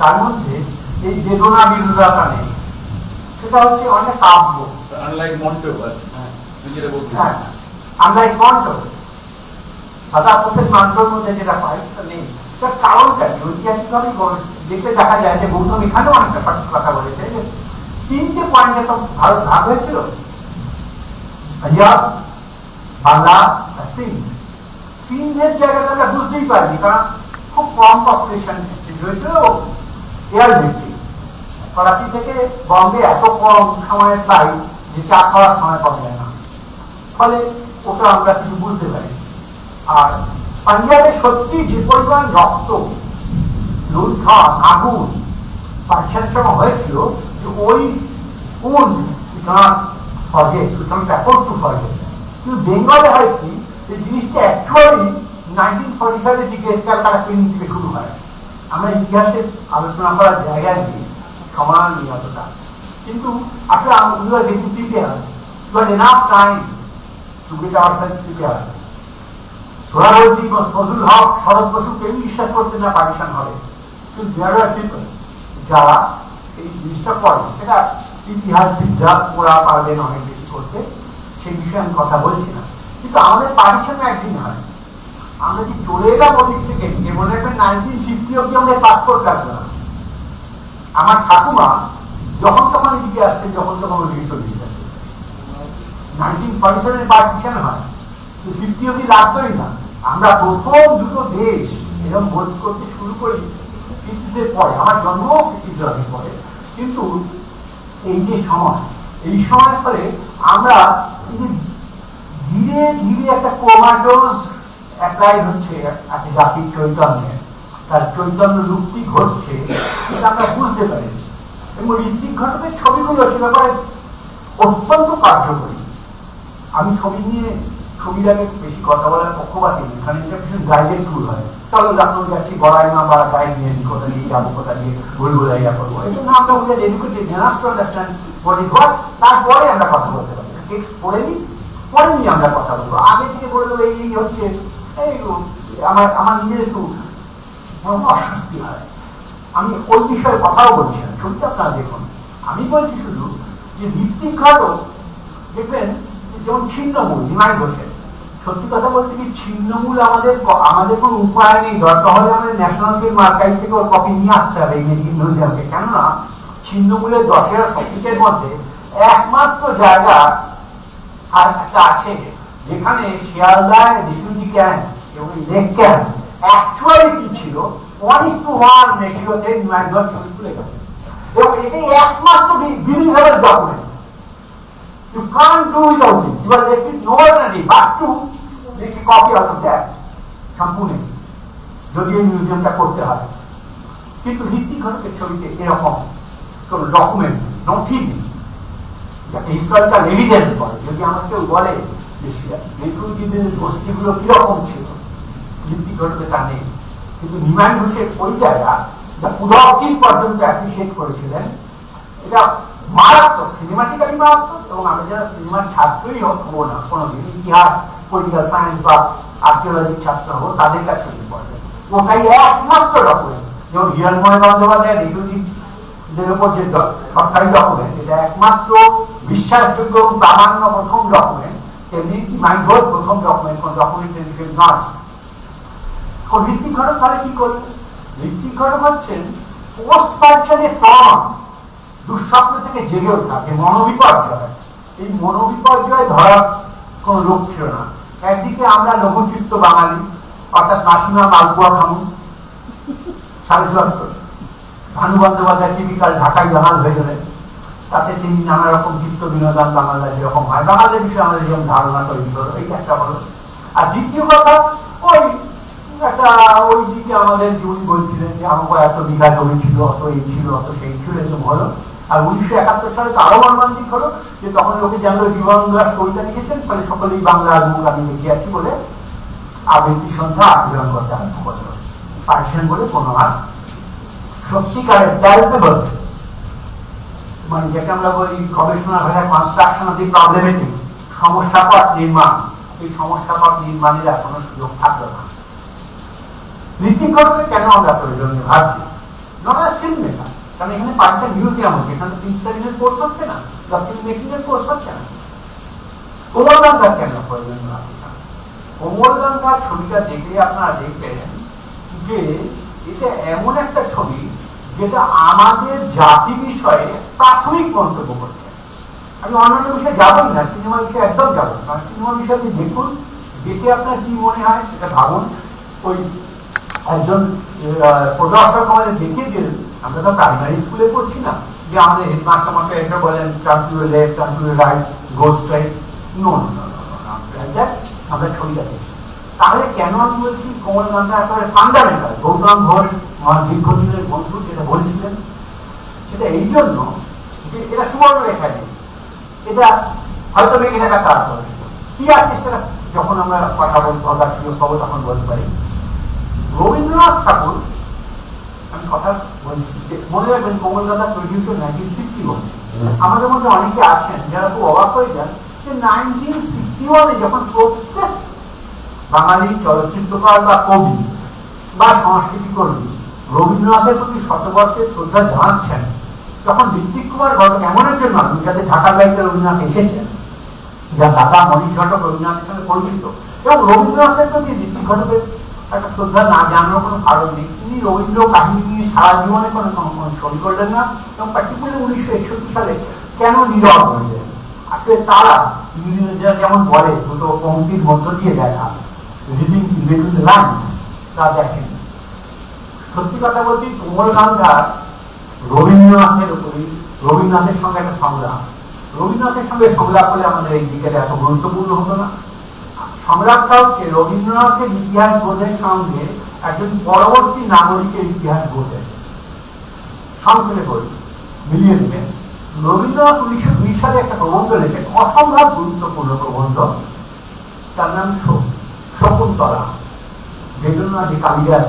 তার মধ্যে এই বেদনা বিরোধতা নেই, সেটা হচ্ছে অনেক কাব্য। আনলাইক মন্টো সাদা পোষের মান্ত্রর মধ্যে যেটা পাই সেটা নেই। তার কারণটা কি? ঐতিহাসিকভাবে দেখলে দেখা যায় যে গৌতম এখানেও অনেকটা কথা বলেছে, যে 3টে পয়েন্টে তো ভারত ভাগ হয়েছিল, পাঞ্জাব, বাংলা, সিন্ধ। সিন্ধের জায়গাটা আমরা বুঝতেই পারিনি, কারণ খুব কম পপুলেশন হয়েছিল, এয়ার ভিত্তিক। করাচি থেকে বম্বে এত কম সময়ের ফ্লাইট যে চা খাওয়ার সময় কম যায় না, ফলে ওটা আমরা কিছু বুঝতে পারি। আর পাঞ্জাবে সত্যি যে পরিমাণ রক্ত, লুণ্ঠন, আগুন পার্টিশনের সময় হয়েছিল, যে ওই কোন কিন্তু বেঙ্গলে হয় কি, এই জিনিসটা অ্যাকচুয়ালি 1945 দিকে ক্যালকাটা ক্লিনিক থেকে শুরু হয়। আমরা ইতিহাসের আলোচনা করার জায়গায় দিই সমান নিরততা, কিন্তু আসলে we were getting prepared. It was enough time to get ourselves prepared. Suhrawardy, Fazlul হক, শরৎ বসু কেউ বিশ্বাস করতেন না পার্টিশন হবে, কিন্তু there were people যারা এই জিনিসটা করেন। সেটা ইতিহাসবিদরা ওরা পারবেন অনেক বেশি করতে, সেই বিষয়ে আমি কথা বলছি না। কিন্তু আমাদের পার্টিশন একদিন হয়, আমরা কি চলে এলাম ওদিক থেকে, যে মনে রাখবেন 1950 অব্দি আমাদের পাসপোর্ট লাগবে না। আমার ঠাকুমা যখন তখন এদিকে আসছে, যখন তখন ওদিকে চলে যাচ্ছে। 1947 পার্টিশন হয়, 50 অব্দি লাগতোই না। আমরা প্রথম দুটো দেশ এরকম বোধ করতে শুরু করি 50 পরে, আমার জন্ম 50 পরে। কিন্তু এই যে সময়, এই সময়ের ফলে আমরা ধীরে ধীরে একটা কোমাডোজ অ্যাপ্লাই হচ্ছে একটা জাতির চৈতন্যে, তার চৈতন্য লুপ্তি ঘটছে, এটা আমরা বুঝতে পারি। এবং ঋত্বিক ঘটকের ছবিগুলো সে ব্যাপারে অত্যন্ত কার্যকরী। আমি ছবির আগে বেশি কথা বলার পক্ষপাতী নেই, এখানে এটা ভীষণ গাইডেড ট্যুর হয়। চলো যখন যাচ্ছি গড়াইমা বা গাইড নিয়ে কোথা দিয়ে যাবো, কোথা দিয়ে ঘুরঘুরাইয়া করবো, এই জন্য আমরা ওদের educated enough to understand what is what, তারপরে আমরা কথা বলতে পারি। টেক্সট পড়ে নিই আমরা কথা বলবো। আগে থেকে বলে দেবো এই হচ্ছে, এই আমার নিজের একটু অস্বস্তি হয়। আমি ওই বিষয়ে কথাও বলছি না, ছবিটা আপনারা দেখুন। আমি বলছি শুধু যে ঋত্বিক ঘটক দেখবেন যেমন ছিন্নমূল, হিমায় ঘোষের, সত্যি কথা বলতে কি ছিন্নমূল আমাদের কোনো উপায় নেই, দরকার হলে আমাদের ন্যাশনাল ফিল্ম আর্কাইভ থেকে ওর কপি নিয়ে আসতে হবে এই মিউজিয়ামকে। কেননা ছিন্নমূলের 10 সবকিছের মধ্যে একমাত্র জায়গা আর একটা আছে যেখানে শিয়ালদায় রিফিউজি ক্যাম্প এবং লেক ক্যাম্প অ্যাকচুয়ালি কি ছিল 1:1 রেশিওতে নিউম্যানগঞ্জ ছবি তুলে গেছে, এবং এটাই একমাত্র believable document. You can't do without it. You are left with no alternative but to make a copy out of that. সম্পূর্ণ যদি এই মিউজিয়ামটা করতে হয়। কিন্তু ঋত্বিক ঘটকের ছবিতে এরকম কোন ডকুমেন্ট নথি নেই, যাকে হিস্টোরিক্যাল এভিডেন্স বলে। যদি আমার কেউ বলে যে রিফিউজিদের গোষ্ঠীগুলো কিরকম ছিল, ঋত্বিক ঘটকে তা নেই। কিন্তু নিমাই ঘোষের ওই জায়গা যা উদয়কির পর্যন্ত অ্যাপ্রিসিয়েট করেছিলেন, এটা মারাত্মক, সিনেমাটিক্যালি মারাত্মক। এবং আমি যারা সিনেমার ছাত্রই হবো না, কোনোদিন ইতিহাস, পলিটিক্যাল সায়েন্স বা আর্কিওলজির ছাত্র হবো, তাদের কাছে ইম্পর্টেন্ট। ওটাই একমাত্র ডকুমেন্ট, যেমন হিরণময় বন্দ্যোপাধ্যায় রেডিওজিদের উপর যে সরকারি ডকুমেন্ট, এটা একমাত্র বিশ্বাসযোগ্য এবং প্রামাণ্য প্রথম ডকুমেন্ট, তেমনি নিমাই ঘোষ প্রথম ডকুমেন্ট, কোন ডকুমেন্টের বিষয় নয়। ঋত্বিক ঘটক তাহলে কি করলেন? ঋত্বিক ঘটক হচ্ছেন পোস্ট পার্কশনের ট্রমা, দুঃস্বপ্ন থেকে জেগে ওঠা, যে মনোবিপর্যয়, এই মনোবিপর্যয় ধরার কোন লোক ছিল না। একদিকে আমরা লঘুচিত্ত বাঙালি, অর্থাৎ নাসিমা মালপোয়া খামু ৭৭.৫, ভানু বন্দ্যোপাধ্যায় টিপিক্যাল ঢাকাই বাঙাল হয়ে গেলেন, তাতে তিনি নানা রকম চিত্ত বিনোদন বাংলা যেরকম হয়, বাঙালির বিষয়ে আমাদের যেমন ধারণা তৈরি হলো, এই একটা হলো। আর দ্বিতীয় কথা, ওই একটা ওই দিকে আমাদের উনি বলছিলেন যে আমার এত বিঘা জমি ছিল, অত এই ছিল, অত সেই ছিল, এরকম হলো। আর ১৯৭১ সালে তো আরো মর্মান্তিক হলো যে তখন লোকে জানলো জীবনানন্দ দাশ কবিতা লিখেছেন, ফলে সকলেই বাংলার মুখ আমি লিখে আছি বলে আবৃত্তি সন্ধ্যা আবেদন করতে আরম্ভ করলো। পারছেন বলে কোনো আর সত্যিকারের প্যালপেবল, মানে যেটা আমরা বলি গবেষণা ভাষায় কনস্ট্রাকশন অফ দি প্রবলেমেটিক, সমস্যাপট নির্মাণ, এই সমস্যাপট নির্মাণের আর কোনো সুযোগ থাকলো না। ঋত্বিক ঘটকের কেন আমরা প্রয়োজনীয় ভাবছি? নয় ফিল্ম মেকার, কারণ এখানে ৫টা মিউজিয়াম হচ্ছে, এখানে ৩ দিনের কোর্স হচ্ছে না, বা ফিল্ম মেকিং এর কোর্স হচ্ছে না। কোমলগঙ্গার কেন প্রয়োজনীয় ভাবছি? কোমলগঙ্গার ছবিটা দেখলে আপনারা দেখবেন যে এটা এমন একটা ছবি যেটা আমাদের জাতি বিষয়ে প্রাথমিক মন্তব্য করছে। আমি অন্যান্য বিষয়ে যাবই না, সিনেমা বিষয়ে একদম যাবো না, কারণ সিনেমা বিষয়ে আপনি দেখুন, দেখে আপনার কি মনে হয় সেটা ভাবুন। ওই একজন প্রদর্শক আমাদের দেখিয়েছিলেন, আমরা তো প্রাইমারি স্কুলে পড়ছি না, যে আমাদের হেডমাস্টার মশাই এটা বলেন turn to left, turn to right, go straight. No, আমরা ছবিটা দেখি। তাহলে কেন আমি বলছি কোমলগঙ্গা একেবারে ফান্ডামেন্টাল? গৌতম ঘোষ আমার দীর্ঘদিনের বন্ধু যেটা বলছিলেন, সেটা এই জন্য যে এটা সুবর্ণ রেখা নেই, এটা হয়তো মেঘে রেখা তারা করে কি আছে সেটা যখন আমরা কথা বলবো তখন বলতে পারি। রবীন্দ্রনাথ ঠাকুর, আমি কথা বলছি যে মনে রাখবেন কোমলগঙ্গা তৈরি হচ্ছে 1961। আমাদের মধ্যে অনেকে আছেন যারা খুব অবাক হয়ে যান যে 1961 যখন প্রত্যেক বাঙালি চলচ্চিত্রকার বা কবি বা সংস্কৃতি কর্মী রবীন্দ্রনাথের প্রতি শতবর্ষের শ্রদ্ধা জানাচ্ছেন, তখন ঋত্বিক কুমার ঘটক এমন একজন মানুষ যাতে ঢাকার বাড়িতে রবীন্দ্রনাথ এসেছেন, যার দাদা মনীষ ঘটক রবীন্দ্রনাথের সঙ্গে পরিচিত, এবং রবীন্দ্রনাথের প্রতি ঋত্বিক ঘটকের একটা শ্রদ্ধা না জানানোর কোনো কারণ নেই। তিনি রবীন্দ্র কাহিনী নিয়ে সারা জীবনে কোনো ছবি করলেন না, এবং পার্টিকুলার 1961 সালে কেন নীরব হয়েছেন। আসলে তারা ইংরেজরা যেমন বলে দুটো পঙ্ক্তির মধ্য দিয়ে দেখা, রিডিং বিটুইন দ্য লাইনস, তা দেখেন। সত্যি কথা বলছি, কোমলগঙ্গা রবীন্দ্রনাথের উপরই, রবীন্দ্রনাথের সঙ্গে একটা সংগ্রাম। রবীন্দ্রনাথের সঙ্গে সংলাপ হলে আমাদের এই দিকে এত গুরুত্বপূর্ণ হতো না। সংলাপটা হচ্ছে রবীন্দ্রনাথের ইতিহাস বোধের সঙ্গে একজন পরবর্তী নাগরিকের ইতিহাস বোধের। সংক্ষেপে বলি, মিলিয়ে নেবেন। রবীন্দ্রনাথ 1920 সালে একটা প্রবন্ধ লেখেন, অসম্ভব গুরুত্বপূর্ণ প্রবন্ধ, তার নাম শকুন্তলা। যে জন্য আজ কালিদাস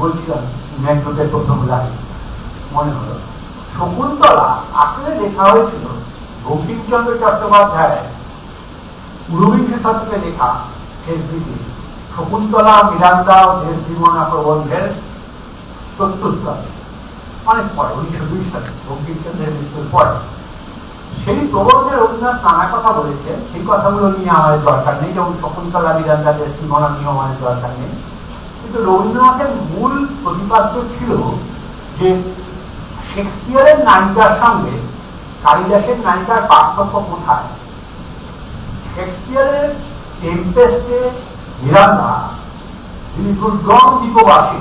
বলছিলাম মেঘদূতের প্রথম লাইন মনে হলো। শকুন্তলা আসলে লেখা হয়েছিল বঙ্কিমচন্দ্র চট্টোপাধ্যায় ঊনবিংশ শতকে লেখা শেষ দিকে শকুন্তলা, মিরান্দা ও দেশবিমনা প্রবন্ধের প্রত্যুত্তর, অনেক পরে 1920 সালে বঙ্কিমচন্দ্রের মৃত্যুর পরে। সেই প্রবন্ধে রবীন্দ্রনাথ নানা কথা বলেছে, সেই কথাগুলো নিয়ে আমাদের দরকার নেই, যেমন শকুন্তলা, মিরান্দা, দেশবিমনা নিয়ে আমাদের দরকার নেই। কিন্তু রবীন্দ্রনাথের মূল প্রতিপাদ্য ছিল যে শেক্সপিয়ারের নায়িকার সঙ্গে কালিদাসের নায়িকার পার্থক্য কোথায়। শেক্সপিয়ারের টেম্পেস্টে মিরান্দা, যিনি দুর্গম দ্বীপবাসী,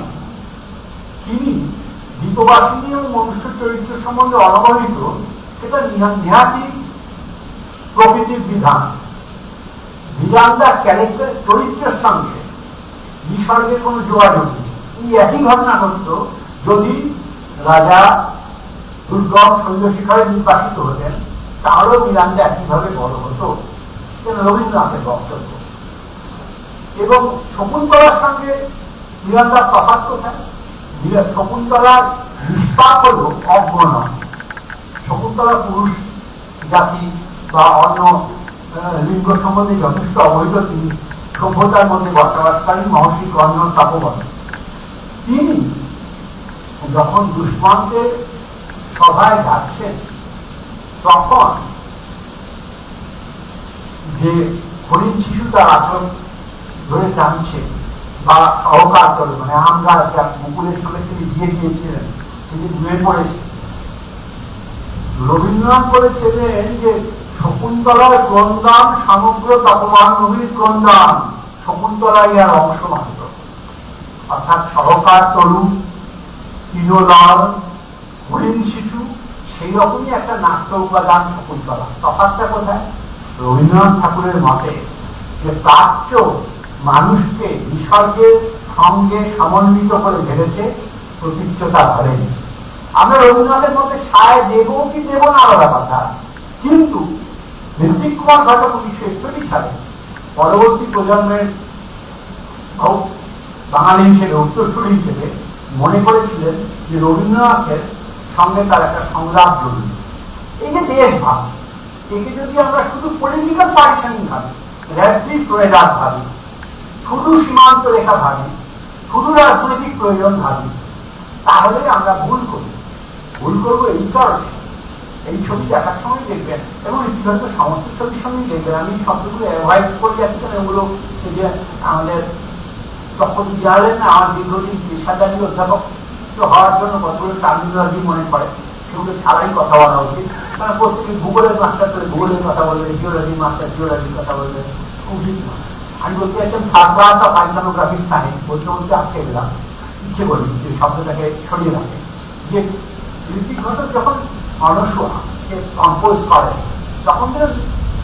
তিনি দ্বীপবাসিনী এবং মনুষ্য চরিত্র সম্বন্ধে অনবহিত, সেটা নিহাতি প্রকৃতির বিধান। মিরান্দার ক্যারেক্টার চরিত্রের সঙ্গে নিসর্গের কোনো যোগাযোগ নেই। এই একই ঘটনা ঘটত যদি রাজা দুর্গম শৈলশিখরে নির্বাসিত হতেন, তাহলেও মিরান্দা একইভাবে বড় হতো। রবীন্দ্রনাথের বক্তব্য। এবং শকুন্তলার সঙ্গে মিরান্দার তফাৎ কোথায়? শকুন্তলার নিষ্পাপ হল অজ্ঞনয়। শকুন্তলা পুরুষ জাতি বা অন্য লিঙ্গ সম্বন্ধে যথেষ্ট অবহিত। তিনি সভ্যতার মধ্যে বসবাসকারী মহর্ষি কর্ণ তপবন। তিনি যখন দুষ্মন্তের সভায় যাচ্ছেন তখন যে হরিণ শিশু তার আচরণ ধরে টানছে বা সহকার করে, মানে আমরা মুকুলের সঙ্গে তিনি দিয়ে দিয়েছিলেন, সেটি ধুয়ে পড়েছে। রবীন্দ্রনাথ বলেছিলেন যে শকুন্তলার ক্রন্দান সমগ্র তপমান নবীর ক্রন্দান, শকুন্তলা ইয়ার অংশ মাত্র। অর্থাৎ সহকার তরুণ, তিনোদল, হরিণ শিশু, সেই রকমই একটা নাট্য উপাদান শকুন্তলা। তফাৎটা কোথায়? রবীন্দ্রনাথ ঠাকুরের মতে যে প্রাচ্য মানুষকে নিসর্গের সঙ্গে সমন্বিত করে ভেবেছে, প্রতীচ্যতা ধরেনি। আমরা রবীন্দ্রনাথের মধ্যে সায় দেব কি দেব না আলাদা কথা, কিন্তু ঋত্বিক কুমার ঘটক 1961 সালে পরবর্তী প্রজন্মের বাঙালি হিসেবে, উত্তরসূরি হিসেবে মনে করেছিলেন যে রবীন্দ্রনাথের সঙ্গে তার একটা সংলাপ জরুরি। এই যে দেশভাব, একে যদি আমরা শুধু পলিটিক্যাল পার্টিশনিং ভাবি, র্যাডক্লিফ রোয়েদার ভাবি, শুধু সীমান্ত রেখা ভাবি, শুধু রাজনৈতিক প্রয়োজন ভাবি, তাহলে আমরা ভুল করি। ভুল করবো এই কারণে, এই ছবি দেখার সময় দেখবেন এবং ইতিহাস সমস্ত ছবির সঙ্গে দেখবেন, আমি শব্দগুলো অ্যাভয়েড করে যাচ্ছি কেন, এগুলো যে আমাদের তখন জানেন না আমার দীর্ঘদিন পেশাদারী অধ্যাপক হওয়ার জন্য কতগুলো টার্মিনোলজি মনে পড়ে, সেগুলো ছাড়াই কথা বলা উচিত। মানে প্রত্যেকে ভূগোলের মাস্টার করে ভূগোলের কথা বলবে, জিওলজির মাস্টার জিওলজির কথা বলবে, উচিত নয়। আমি বলতে চাইছিলাম সার্কাস অফ আইকনোগ্রাফিক সায়েন্স, বলতে বলতে আটকে গেলাম, ইচ্ছে করি যে শব্দটাকে সরিয়ে রাখে। যে ঋত্বিক ঘটক যখন অনস্বকে কম্পোজ করে তখন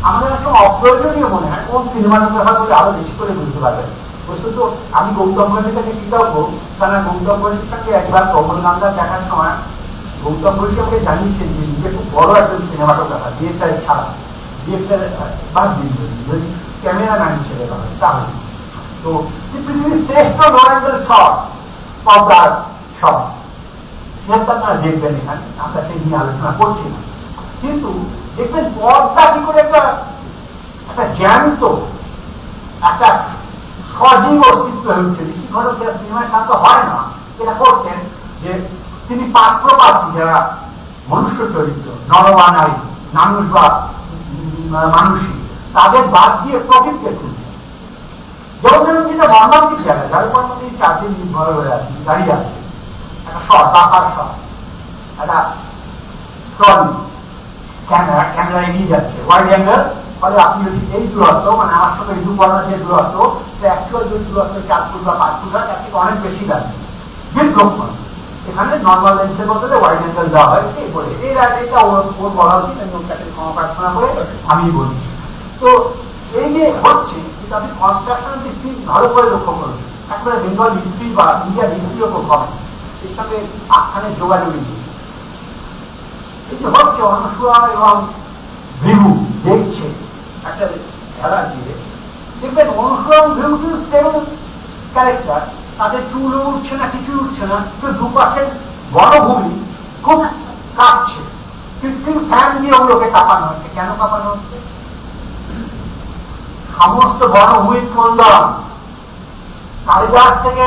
আমাদের একটা অপ্রয়োজনীয় মনে হয়, কোন সিনেমাটোগ্রাফার বলে আরো বেশি করে বুঝতে পারবেন। বস্তুত আমি গৌতম ঘোষের কাছে কৃতজ্ঞ, কারণ গৌতম ঘোষের সঙ্গে একবার কমলকান্দা দেখার সময় গৌতম ঘোষ আমাকে জানিয়েছেন যে নিজে খুব বড় একজন সিনেমাটোগ্রাফার, ডিরেক্টর ছাড়া, ডিরেক্টর বাদ দিন যদি ক্যামেরাম্যান হিসেবে হবে তাহলে। তো পৃথিবীর শ্রেষ্ঠ লো অ্যাঙ্গেল শট, পর্দার শট, সেটা আপনারা দেখবেন এখানে, আমরা সেই নিয়ে আলোচনা করছি না। কিন্তু দেখবেন পর্দা কি করে একটা জ্যান্ত, একটা সজীব অস্তিত্ব হচ্ছে। ঘটক যারা সিনেমার শান্ত হয় না, এটা করতেন যে তিনি পাত্র পাত্রী যারা মনুষ্য চরিত্র, নরবা নারী, মানুষ বা মানুষই, তাদের বাদ দিয়ে প্রকৃতিকে তুলছেন। যেমন ধরুন যেটা মর্মান্তিক জায়গা, যার উপর মধ্যে 4 দিন নির্ভর হয়ে আছে, দাঁড়িয়ে আছে একটা শট, আকার শট, একটা ট্রলি, ক্যামেরা এগিয়ে যাচ্ছে, ওয়াইড অ্যাঙ্গেল, ফলে আপনি যদি এই দূরত্ব, মানে আমার সঙ্গে ঋতুপর্ণার যে দূরত্ব, সে অ্যাকচুয়াল যে দূরত্ব 4 ফুট বা 5 ফুট হয়, তার থেকে অনেক বেশি লাগবে দীর্ঘক্ষণ। এখানে নর্মাল লেন্সের বদলে ওয়াইড অ্যাঙ্গেল দেওয়া হয়, এই বলে এই রাইডটা ওর বলা উচিত, আমি ওর কাছে ক্ষমা প্রার্থনা করে আমি বলছি। তো এই যে হচ্ছে, কিন্তু আপনি কনস্ট্রাকশন যে সিন ভালো করে লক্ষ্য করুন, একবারে বেঙ্গল হিস্ট্রি বা ইন্ডিয়ান হিস্ট্রিও খুব কম, এর সঙ্গে আখ্যানের যোগাযোগ নেই। এই যে হচ্ছে অনুসূয়া এবং ভৃগু দেখছে একটা খেলা দিয়ে, দেখবেন অনুসূয়া এবং ভৃগু স্টেবল ক্যারেক্টার, তাদের চুল উঠছে না, কিছু উঠছে না, তো দুপাশের বনভূমি খুব কাঁপছে, কৃত্রিম ফ্যান দিয়ে ওগুলোকে কাঁপানো হচ্ছে। কেন কাঁপানো হচ্ছে? সমস্ত বনভূমির ক্রন্দন, কালিদাস থেকে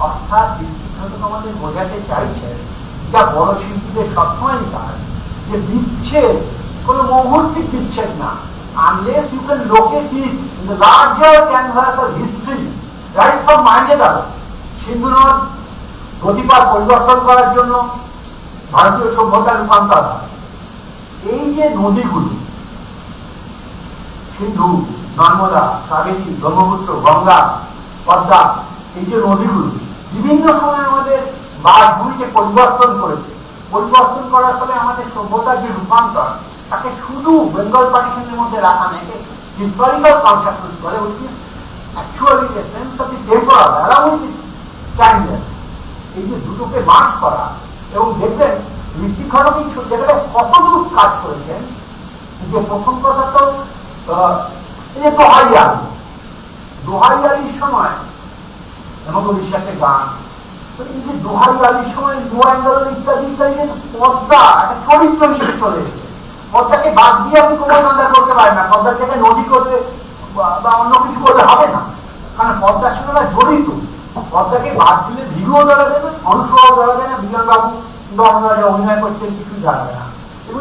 অর্থাৎ আমাদের বোঝাতে চাইছে, যা বড় শিল্পীদের সবসময় কাজ, যে বিচ্ছেদ কোনো মুহূর্তে বিচ্ছেদ না, unless you can locate it in the larger canvas of history, right from Manjada, সিন্ধু নদ গতিপথ পরিবর্তন করার জন্য ভারতীয় সভ্যতার রূপান্তর হয়। এই যে নদীগুলো, সিন্ধু, নর্মদা, কাবেরী, ব্রহ্মপুত্র, গঙ্গা, পদ্মা, এই যে নদীগুলো বিভিন্ন সময় আমাদের বাসভূমিকে পরিবর্তন করেছে। পরিবর্তন করার ফলে আমাদের সভ্যতার যে রূপান্তর, তাকে শুধু বেঙ্গল পার্টিশনের মধ্যে রাখা নেই, হিস্টোরিক্যাল কনসেপ্ট বলে, which is actually a sense of the temporal along with timeless। এই যে দুটোকে মার্চ করা, এবং দেখবেন ঋত্বিক ঘটক এই জায়গাটা কতদূর কাজ করেছেন। যে প্রথম কথা তো এই যে দোহাইয়ালির সময় হেমন্ত বিশ্বাসের গান, এই যে দোহাই আলির সময় যুব আন্দোলন ইত্যাদি ইত্যাদি, পদ্মা একটা চরিত্র হিসেবে চলে এসেছে। পদ্মাকে বাদ দিয়ে আপনি কোমল গান্ধার করতে পারেন না, পদ্মার জায়গায় নদী করলে বা অন্য কিছু করলে হবে না, কারণ পদ্মার সঙ্গে না জড়িত। পদ্মাকে বাদ দিলে ভিড়ও দাঁড়াবে না, অনুসরও দাঁড়াবে না, বিজন বাবু বা অন্যরা যা অভিনয় করছেন কিছু দাঁড়াবে না। এবং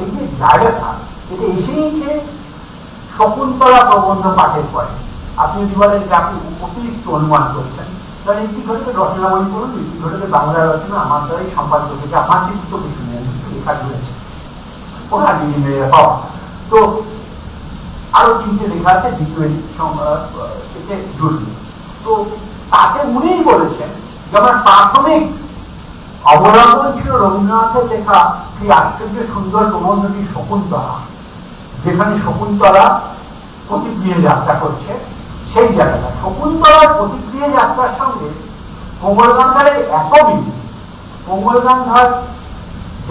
এই যে জায়গাটা, এটা এসেইছে শকুন্তলা প্রবন্ধ পাঠের পরে। আপনি যদি বলেন যে আপনি অতিরিক্ত অনুমান করছেন, তাহলে ঋত্বিক ঘটকের রচনাবলী করুন। ঋত্বিক ঘটকের বাংলা রচনা আমার দ্বারাই সম্পাদিত হয়েছে, আমার চিত্র কিছু নেই, লেখা রয়েছে ওখান থেকে পাওয়া। তো আরো 3টে লেখা আছে দ্বিতীয় এতে জরুরি। তো তাকে উনিই বলেছেন যে আমার প্রাথমিক অবলম্বন ছিল রবীন্দ্রনাথের লেখা সেই আশ্চর্য সুন্দর প্রবন্ধটি শকুন্তলা, যেখানে শকুন্তলা প্রতিক্রিয়া যাত্রা করছে। সেই জায়গাটা শকুন্তলার প্রতিক্রিয়া যাত্রার সঙ্গে কোমলগান্ধারের এত মিল। কোমলগান্ধার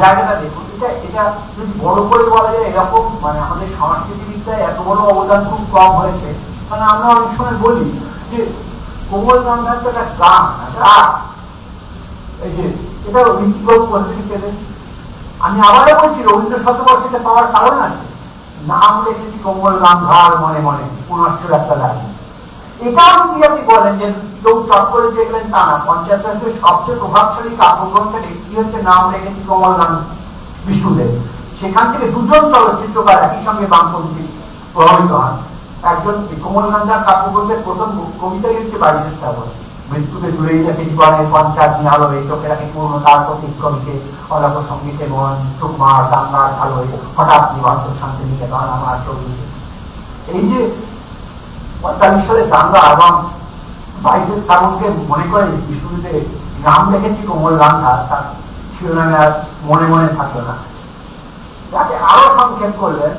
জায়গাটা দেখুন, এটা যদি বড় করে বলা যায়, এরকম মানে আমাদের সংস্কৃতিবিদ্যায় এত বড় অবদান খুব কম হয়েছে। মানে আমরা অনেক সময় বলি যে কোমলগান্ধার তো একটা গান, এই যে এটা ঋত্বিক পদ্ধতি পেলেন। আমি আবারও বলছি রবীন্দ্র শতবর্ষীতে পাওয়ার কারণ আছে, নাম রেখেছি কোমলগান্ধার মনে মনে, পুনশ্চর একটা লাইন। এটাও যদি আপনি বলেন যে কেউ চট করে দেখলেন তা না, পঞ্চায়েত সবচেয়ে প্রভাবশালী কাব্যগ্রন্থের একটি হচ্ছে নাম রেখেছি কোমলগান্ধা বিষ্ণুদেব। সেখান থেকে 2জন চলচ্চিত্রকার একই সঙ্গে বামপন্থী প্রভাবিত হন। একজন কোমলগান্ধার কাব্যগ্রন্থের প্রথম কবিতাই হচ্ছে 22 শ্রাবণ, মৃত্যুকে জুড়েই রাখে জীবনের পঞ্চায়েত নিহাল হয়ে, চোখে রাখে পূর্ণতার প্রতীক কবিকে, অলাপ সঙ্গীতে মন সুকুমার গাঙ্গার ঢাল হয়ে, হঠাৎ নিবন্ধ শান্তি নিকেতন আমার ছবি। এই যে 45 সালে গাঙ্গা এবং 22 শ্রাবণকে মনে করে বিষ্ণুদেব নাম রেখেছি কোমলগান্ধা, তার শিরোনামে আর মনে মনে থাকলো না। তাকে আরো সংক্ষেপ করলেন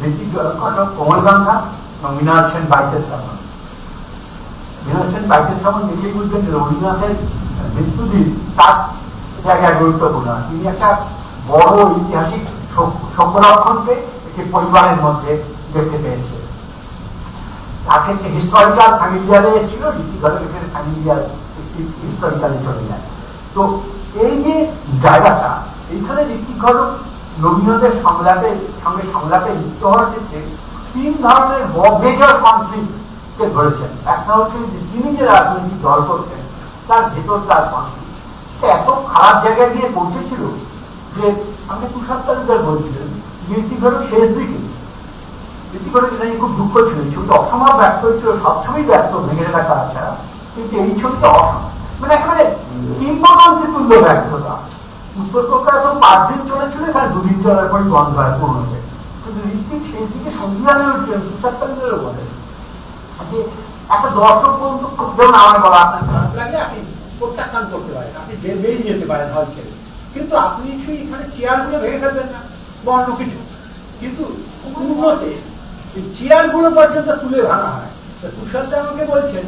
ঋত্বিক ঘটক কোমলগান্ধা এবং মৃণাল সেন 22 শ্রাবণ। মৃণাল সেন 22 শ্রাবণ দেখে বুঝবেন রবীন্দ্রনাথের মৃত্যুদিন তার জায়গায় গুরুত্বপূর্ণ। তিনি একটা বড় ঐতিহাসিক শোকলক্ষণকে একটি পরিবারের মধ্যে দেখতে পেয়েছে। তাকে হিস্টোরিক্যাল ফ্যামিলিয়ারে এসেছিল, ঋত্বিক ঘটকের ফ্যামিলিয়ার হিস্টোরিক্যালে চলে যায়। তো এই যে জায়গাটা, এইখানে ঋত্বিক ঘটক রবীন্দ্রনাথের সংলাপে লিপ্ত হওয়ার ক্ষেত্রে 3 ধরনের মেজর কনফ্লিক্টকে ধরেছেন। একটা হচ্ছে যে তিনি যে রাজনৈতিক দল করতেন তার ভেতর তার কনফ্লিক্ট, সেটা এত খারাপ জায়গায় গিয়ে পৌঁছেছিল যে আমি তুষার তালুকদার বলছিলেন ঋত্বিক ঘটক শেষ দিকে ঋত্বিক ঘটক এটা নিয়ে খুব দুঃখ ছিল। এই ছবিটা অসম্ভব ব্যর্থ হয়েছিল, সবসময় ব্যর্থ ভেঙে রাখা কাজ ছাড়া, কিন্তু এই ছবিটা অসম্ভব, মানে একেবারে কিংবদন্তি তুল্য ব্যর্থতা। উত্তর কলকাতা তো 5 দিন চলেছিল, এখানে 2 দিন চলার পরই বন্ধ হয় পূর্ণতে। কিন্তু ঋত্বিক শেষ দিকে সন্ধিহানে উঠছেন, তুষার তালুকদারও বলেন যে একটা দর্শক বন্ধু যেমন আমার বলা, আপনার খারাপ লাগলে আপনি প্রত্যাখ্যান করতে পারেন, আপনি বেরিয়ে যেতে পারেন হল ছেড়ে, কিন্তু আপনি নিশ্চয়ই এখানে চেয়ারগুলো ভেঙে ফেলবেন না বা অন্য কিছু। কিন্তু পূর্ণতে চেয়ারগুলো পর্যন্ত তুলে ভাঙা হয়। তুষার দা আমাকে বলছেন,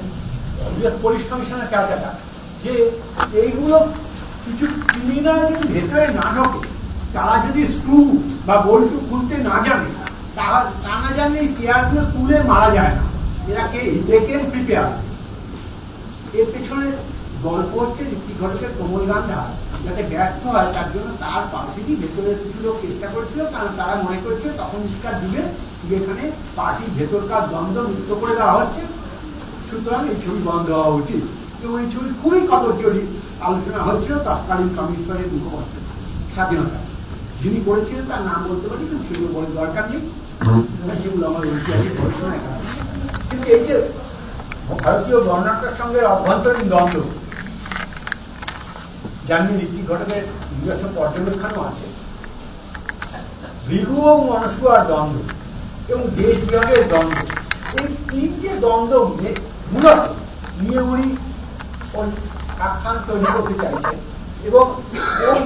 পুলিশ কমিশনার ক্যালকাটা, যে এইগুলো কিছু ক্রিমিনাল যদি ভেতরে না ঢোকে, তারা যদি স্ক্রু বা বল্টু খুলতে না জানে, তা না জানলে এই চেয়ারগুলো তুলে মারা যায় না। এরা কে দেখে প্রিপেয়ার। এর পেছনে গল্প হচ্ছে ঋত্বিক ঘটকের কোমলগান্ধা যাতে ব্যর্থ হয়, তার জন্য তার পার্টিরই ভেতরের কিছু লোক চেষ্টা করছিল, কারণ তারা মনে করছে তখনকার যুগে এখানে পার্টির ভেতরকার দ্বন্দ্ব মুক্ত করে দেওয়া হচ্ছে, সুতরাং এই ছবি বন্ধ হওয়া উচিত। এবং এই ছবি খুবই কদর্যরি আলোচনা হচ্ছিল তৎকালীন কমিশনের মুখপাত্র স্বাধীনতা, যিনি করেছিলেন তার নাম বলতে পারি, কিন্তু সেগুলো বলে দরকার নেই, সেগুলো আমার ঐতিহাসিক গবেষণায় করা। কিন্তু এই যে ভারতীয় বর্ণাঢ্যের সঙ্গে অভ্যন্তরীণ দ্বন্দ্ব, জানি ঋত্বিক ঘটকের নিজস্ব পর্যবেক্ষণও আছে, ভৃগু ও মনস্কুয়ার দ্বন্দ্ব এবং দেশ বিভাগের দ্বন্দ্ব, এই 3টে দ্বন্দ্ব মূলত নিয়ে উনি আখ্যান তৈরি করতে চাইছেন। এবং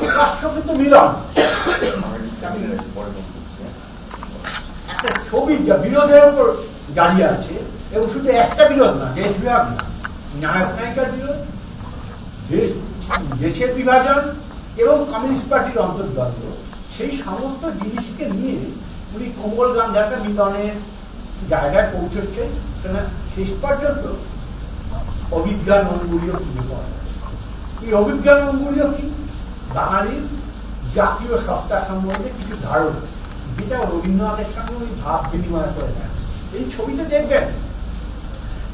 প্রকাশ্য কিন্তু মিলন, একটা ছবি যা বিরোধের উপর দাঁড়িয়ে আছে, এবং শুধু একটা বিরোধ না, দেশ বিভাগ না, নায়ক নায়িকার বিরোধ, দেশের বিভাজন এবং কমিউনিস্ট পার্টির অন্তর্দ্বন্দ্ব, সেই সমস্ত জিনিসকে নিয়ে উনি কোমলগান্ধাটা মিলনের জায়গায় পৌঁছচ্ছেন। শেষ পর্যন্ত অভিজ্ঞান অঙ্গুরীয় খুঁজে পাওয়া যায়। এই অভিজ্ঞান অঙ্গুরীয় কি? বাঙালির জাতীয় সত্তা সম্বন্ধে কিছু ধারণা, যেটা রবীন্দ্রনাথের সঙ্গে ওই ভাব বিনিময় করে নেয়। এই ছবিতে দেখবেন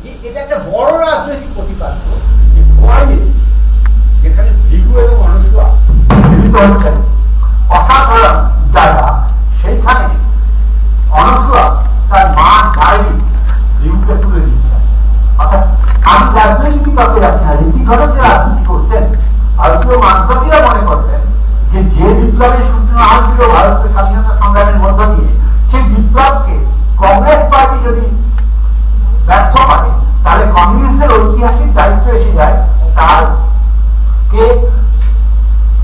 যে এটা একটা বড় রাজনৈতিক প্রতিপাদ্য, যেখানে ভিগু এবং অনসুয়া মিলিত হচ্ছেন, অসাধারণ জায়গা। সেইখানে অনসুয়া তার মা ডায়েরি ভিগুকে তুলে দিচ্ছেন। অর্থাৎ আমি রাজনৈতিক বিতর্কে যাচ্ছি না, রীতিঘটক যে রাজনীতি করতেন, ভারতীয় মানবাদীরা মনে করতেন যে বিপ্লবের সূচনা হয়েছিল ভারতের স্বাধীনতা সংগ্রামের মধ্য দিয়ে, সেই বিপ্লবকে কংগ্রেস পার্টি যদি ব্যর্থ করে তাহলে কমিউনিস্টদের ঐতিহাসিক দায়িত্ব এসে যায় তার কে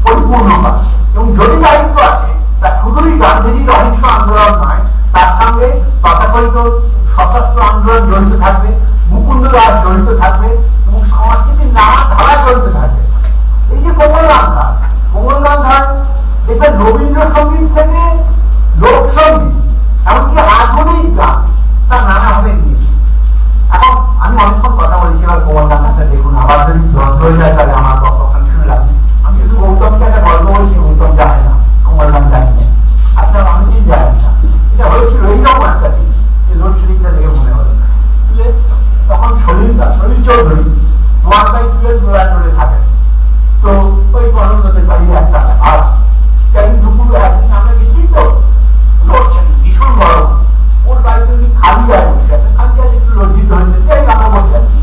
পরিপূর্ণ করা। এবং যদি দায়িত্ব আসে তা শুধুই গান্ধীজির অহিংস আন্দোলন নয়, তার সঙ্গে তথাকথিত সশস্ত্র আন্দোলন জড়িত থাকবে, মুকুন্দ দাস জড়িত থাকবে এবং সংস্কৃতির নানা ধারা জড়িত থাকবে। এই যে কোমল গান্ধা দেখবেন রবীন্দ্রসঙ্গীত থেকে লোকসঙ্গীত এমনকি আধুনিক গান তার নানাভাবে নিয়েছে। এখন আমি অনেকক্ষণ কথা বলেছি, এবার কোমল গান্ধাটা দেখুন, আবার যদি দ্বন্দ্ব হয়ে যায় তাহলে আমার পক্ষখান শুনে রাখবেন। আমি শুধু গৌতমকে একটা গল্প বলছি, গৌতম জানে না কোমল গান্ধা নিয়ে। আচ্ছা, অনেকেই জানে না। এটা হয়েছিল এইরকম একটা দিন, এই লোডশেডিংটা দেখে মনে হলো তখন শরীর চৌধুরী 1/12 থাকেন। তো ওই গণতন্ত্রের বাড়িতে একটা আর দুপুর একদিন আমরা গেছি, তো লোডশেডিং ভীষণ গরম, ওর বাড়িতে উনি খালি গায়ে বসে আছেন, খালি গায়ে একটু লজ্জিত হয়েছে, যাই আমরা বসে আছি।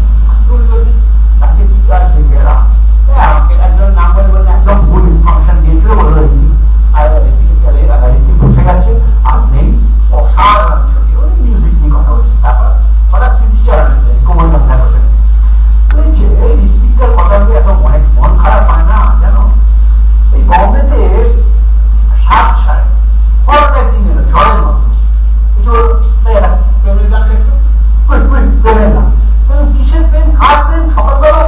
তাকে কি কাজ দেখে এলাম, আমাকে একজন নাম বলে বলে একদম ভুল ইনফরমেশন দিয়েছিল, বললো আর ঋতিক বসে গেছে আর নেই। অসাধারণ ছবি, ওই মিউজিক নিয়ে কথা বলছে। তারপর হঠাৎ স্মৃতিচারণ কোমল গান্ধা বসে বলছে এই ঋতিকটার কথা বলে এত মন খারাপ হয় না জানো। এই বম্বেতে 7 সালে হঠাৎ একদিন এলো ঝড়ের মতো, কিছু প্রেমের গান দেখতো, প্রেমের গান, কিসের প্রেম, কার প্রেম, সকালবেলা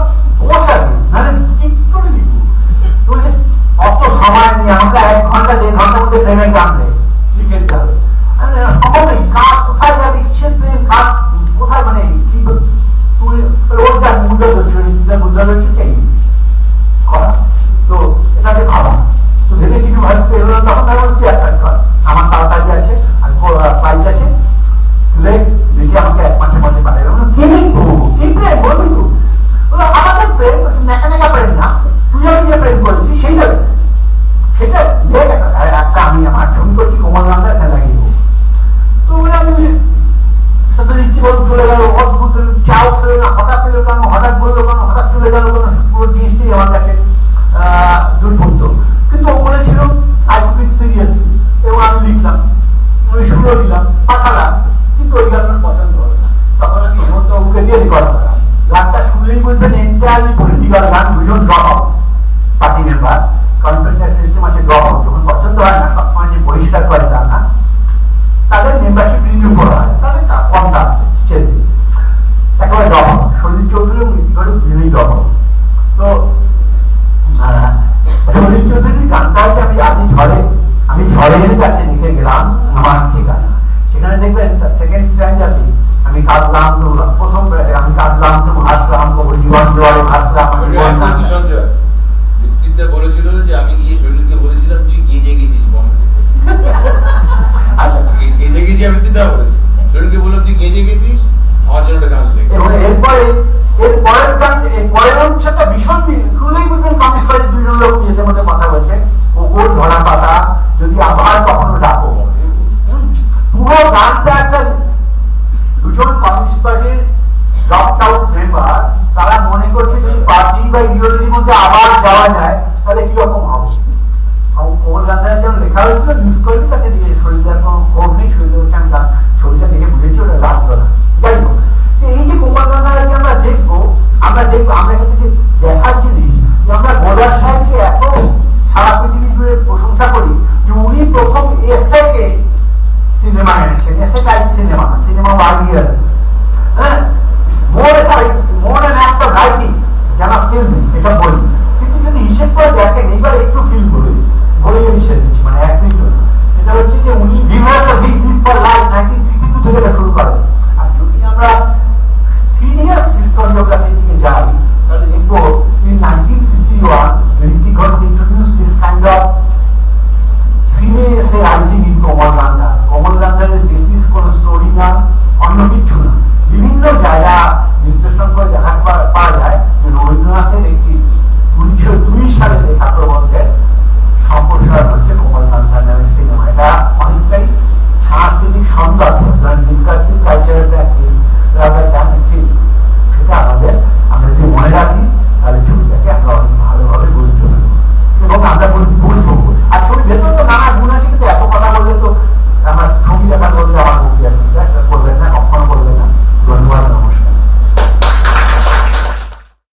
বসাবে মানে ঠিক করে দিব। অত সময় নিয়ে আমরা 1 ঘন্টা 1.5 ঘন্টার মধ্যে প্রেমের গান লিখে দিতে হবে। সম্ভব নেই, কার কোথায় যাবে, কিসের প্রেম, কার কোথায়, মানে কি ওর যা মুদ্রাদর্শী করা। তো এটাকে ভাবা, তো ভেবে কিছু ভাবতে এলো, তখন তার বলছি এক কাজ কর, আমার তাড়াতাড়ি আছে, আমি ফ্লাইট আছে, তুলে দেখি আমাকে 1 মাসের মধ্যে পাঠাবে। কি লিখবো, কি প্রেম বলবি তো? আমাদের প্রেম নেকা নেকা প্রেম না, তুই আমি যে প্রেম করেছি সেইটা সেটা দেখ একটা, আমি আমার ছবি করছি কোমল গান্ধা একটা লাগিয়ে দেবো। তো আমি সাথে রীতিবল চলে গেল, অদ্ভুত চাও ছিল না, হঠাৎ এলো কেন, হঠাৎ বললো কেন, হঠাৎ চলে গেল কেন, পুরো জিনিসটি আমার কাছে দুর্ভুক্ত। কিন্তু ও বলেছিল আই টুক ইট সিরিয়াসলি, এবং আমি লিখলাম, আমি সুরও দিলাম, পাঠালাম, কিন্তু ওই গান পছন্দ হলো না। তখন আমি হেমন্ত বাবুকে দিয়ে রেকর্ড করলাম। গানটা শুনলেই বলবেন এন্টায়ারলি পলিটিক্যাল গান, দুজন drop out party member, conference system আছে, ড্রপ আউট। যখন পছন্দ হয় না সবসময় যে পরিষ্কার করে তা না, তাদের মেম্বারশিপ রিনিউ করা হয়, তাদের কম দাম ছেড়ে দিই, একেবারে ড্রপ আউট। সলিল চৌধুরী এবং ঋতিকঘটক দুজনেই ড্রপ আউট। তো সলিল চৌধুরীর গানটা হচ্ছে আমি ঝড়ের কাছে লিখে গেলাম আমার ঠিকানা। সেখানে দেখবেন তার সেকেন্ড স্ট্যান্ডার্ডে আমি কাঁদলাম তো, প্রথম আমি কাঁদলাম তো হাসলাম, জীবন জোয়ারে ভাসলাম। বলেছিল যে আমি গিয়ে শরীরকে বলেছিলাম তুই গেঁজে গেছিস বম্বে। আচ্ছা, গেঁজে গেছি আমি দিদা বলেছি, শরীরকে বললাম তুই গেঁজে গেছিস, আমার জন্য গান লেখ। এবং এরপরের গান, পরের অংশটা ভীষণ শুনলেই বুঝবেন কমিউনিস্ট পার্টির দুজন লোক নিজেদের মধ্যে কথা বলছে, ওগো ধরা পাতা যদি আবার কখনো ডাকো। পুরো গানটা একটা দুজন কমিউনিস্ট পার্টির ড্রপড আউট মেম্বার, তারা মনে করছে যদি পার্টি বা ইডিওলজির মধ্যে আবার যাওয়া যায় তাহলে কিরকম হবে। কোমল গান্ধার যেমন লেখা হয়েছিল মিস করিনি, তাকে দিয়ে শরীরটার কোনো ক্ষোভ নেই, শরীর হচ্ছে আমি ছবিটা দেখে বুঝেছি ওটা লাগতো না। যাই হোক, এই যে কোমল গান্ধাকে আমরা দেখবো আমরা এখান থেকে দেখার জিনিস যে আমরা গোদার সাহেবকে এত সারা পৃথিবী জুড়ে প্রশংসা করি যে উনি প্রথম এসেকে সিনেমা এনেছেন, এসে টাইপ সিনেমা ওয়ার্ল্ড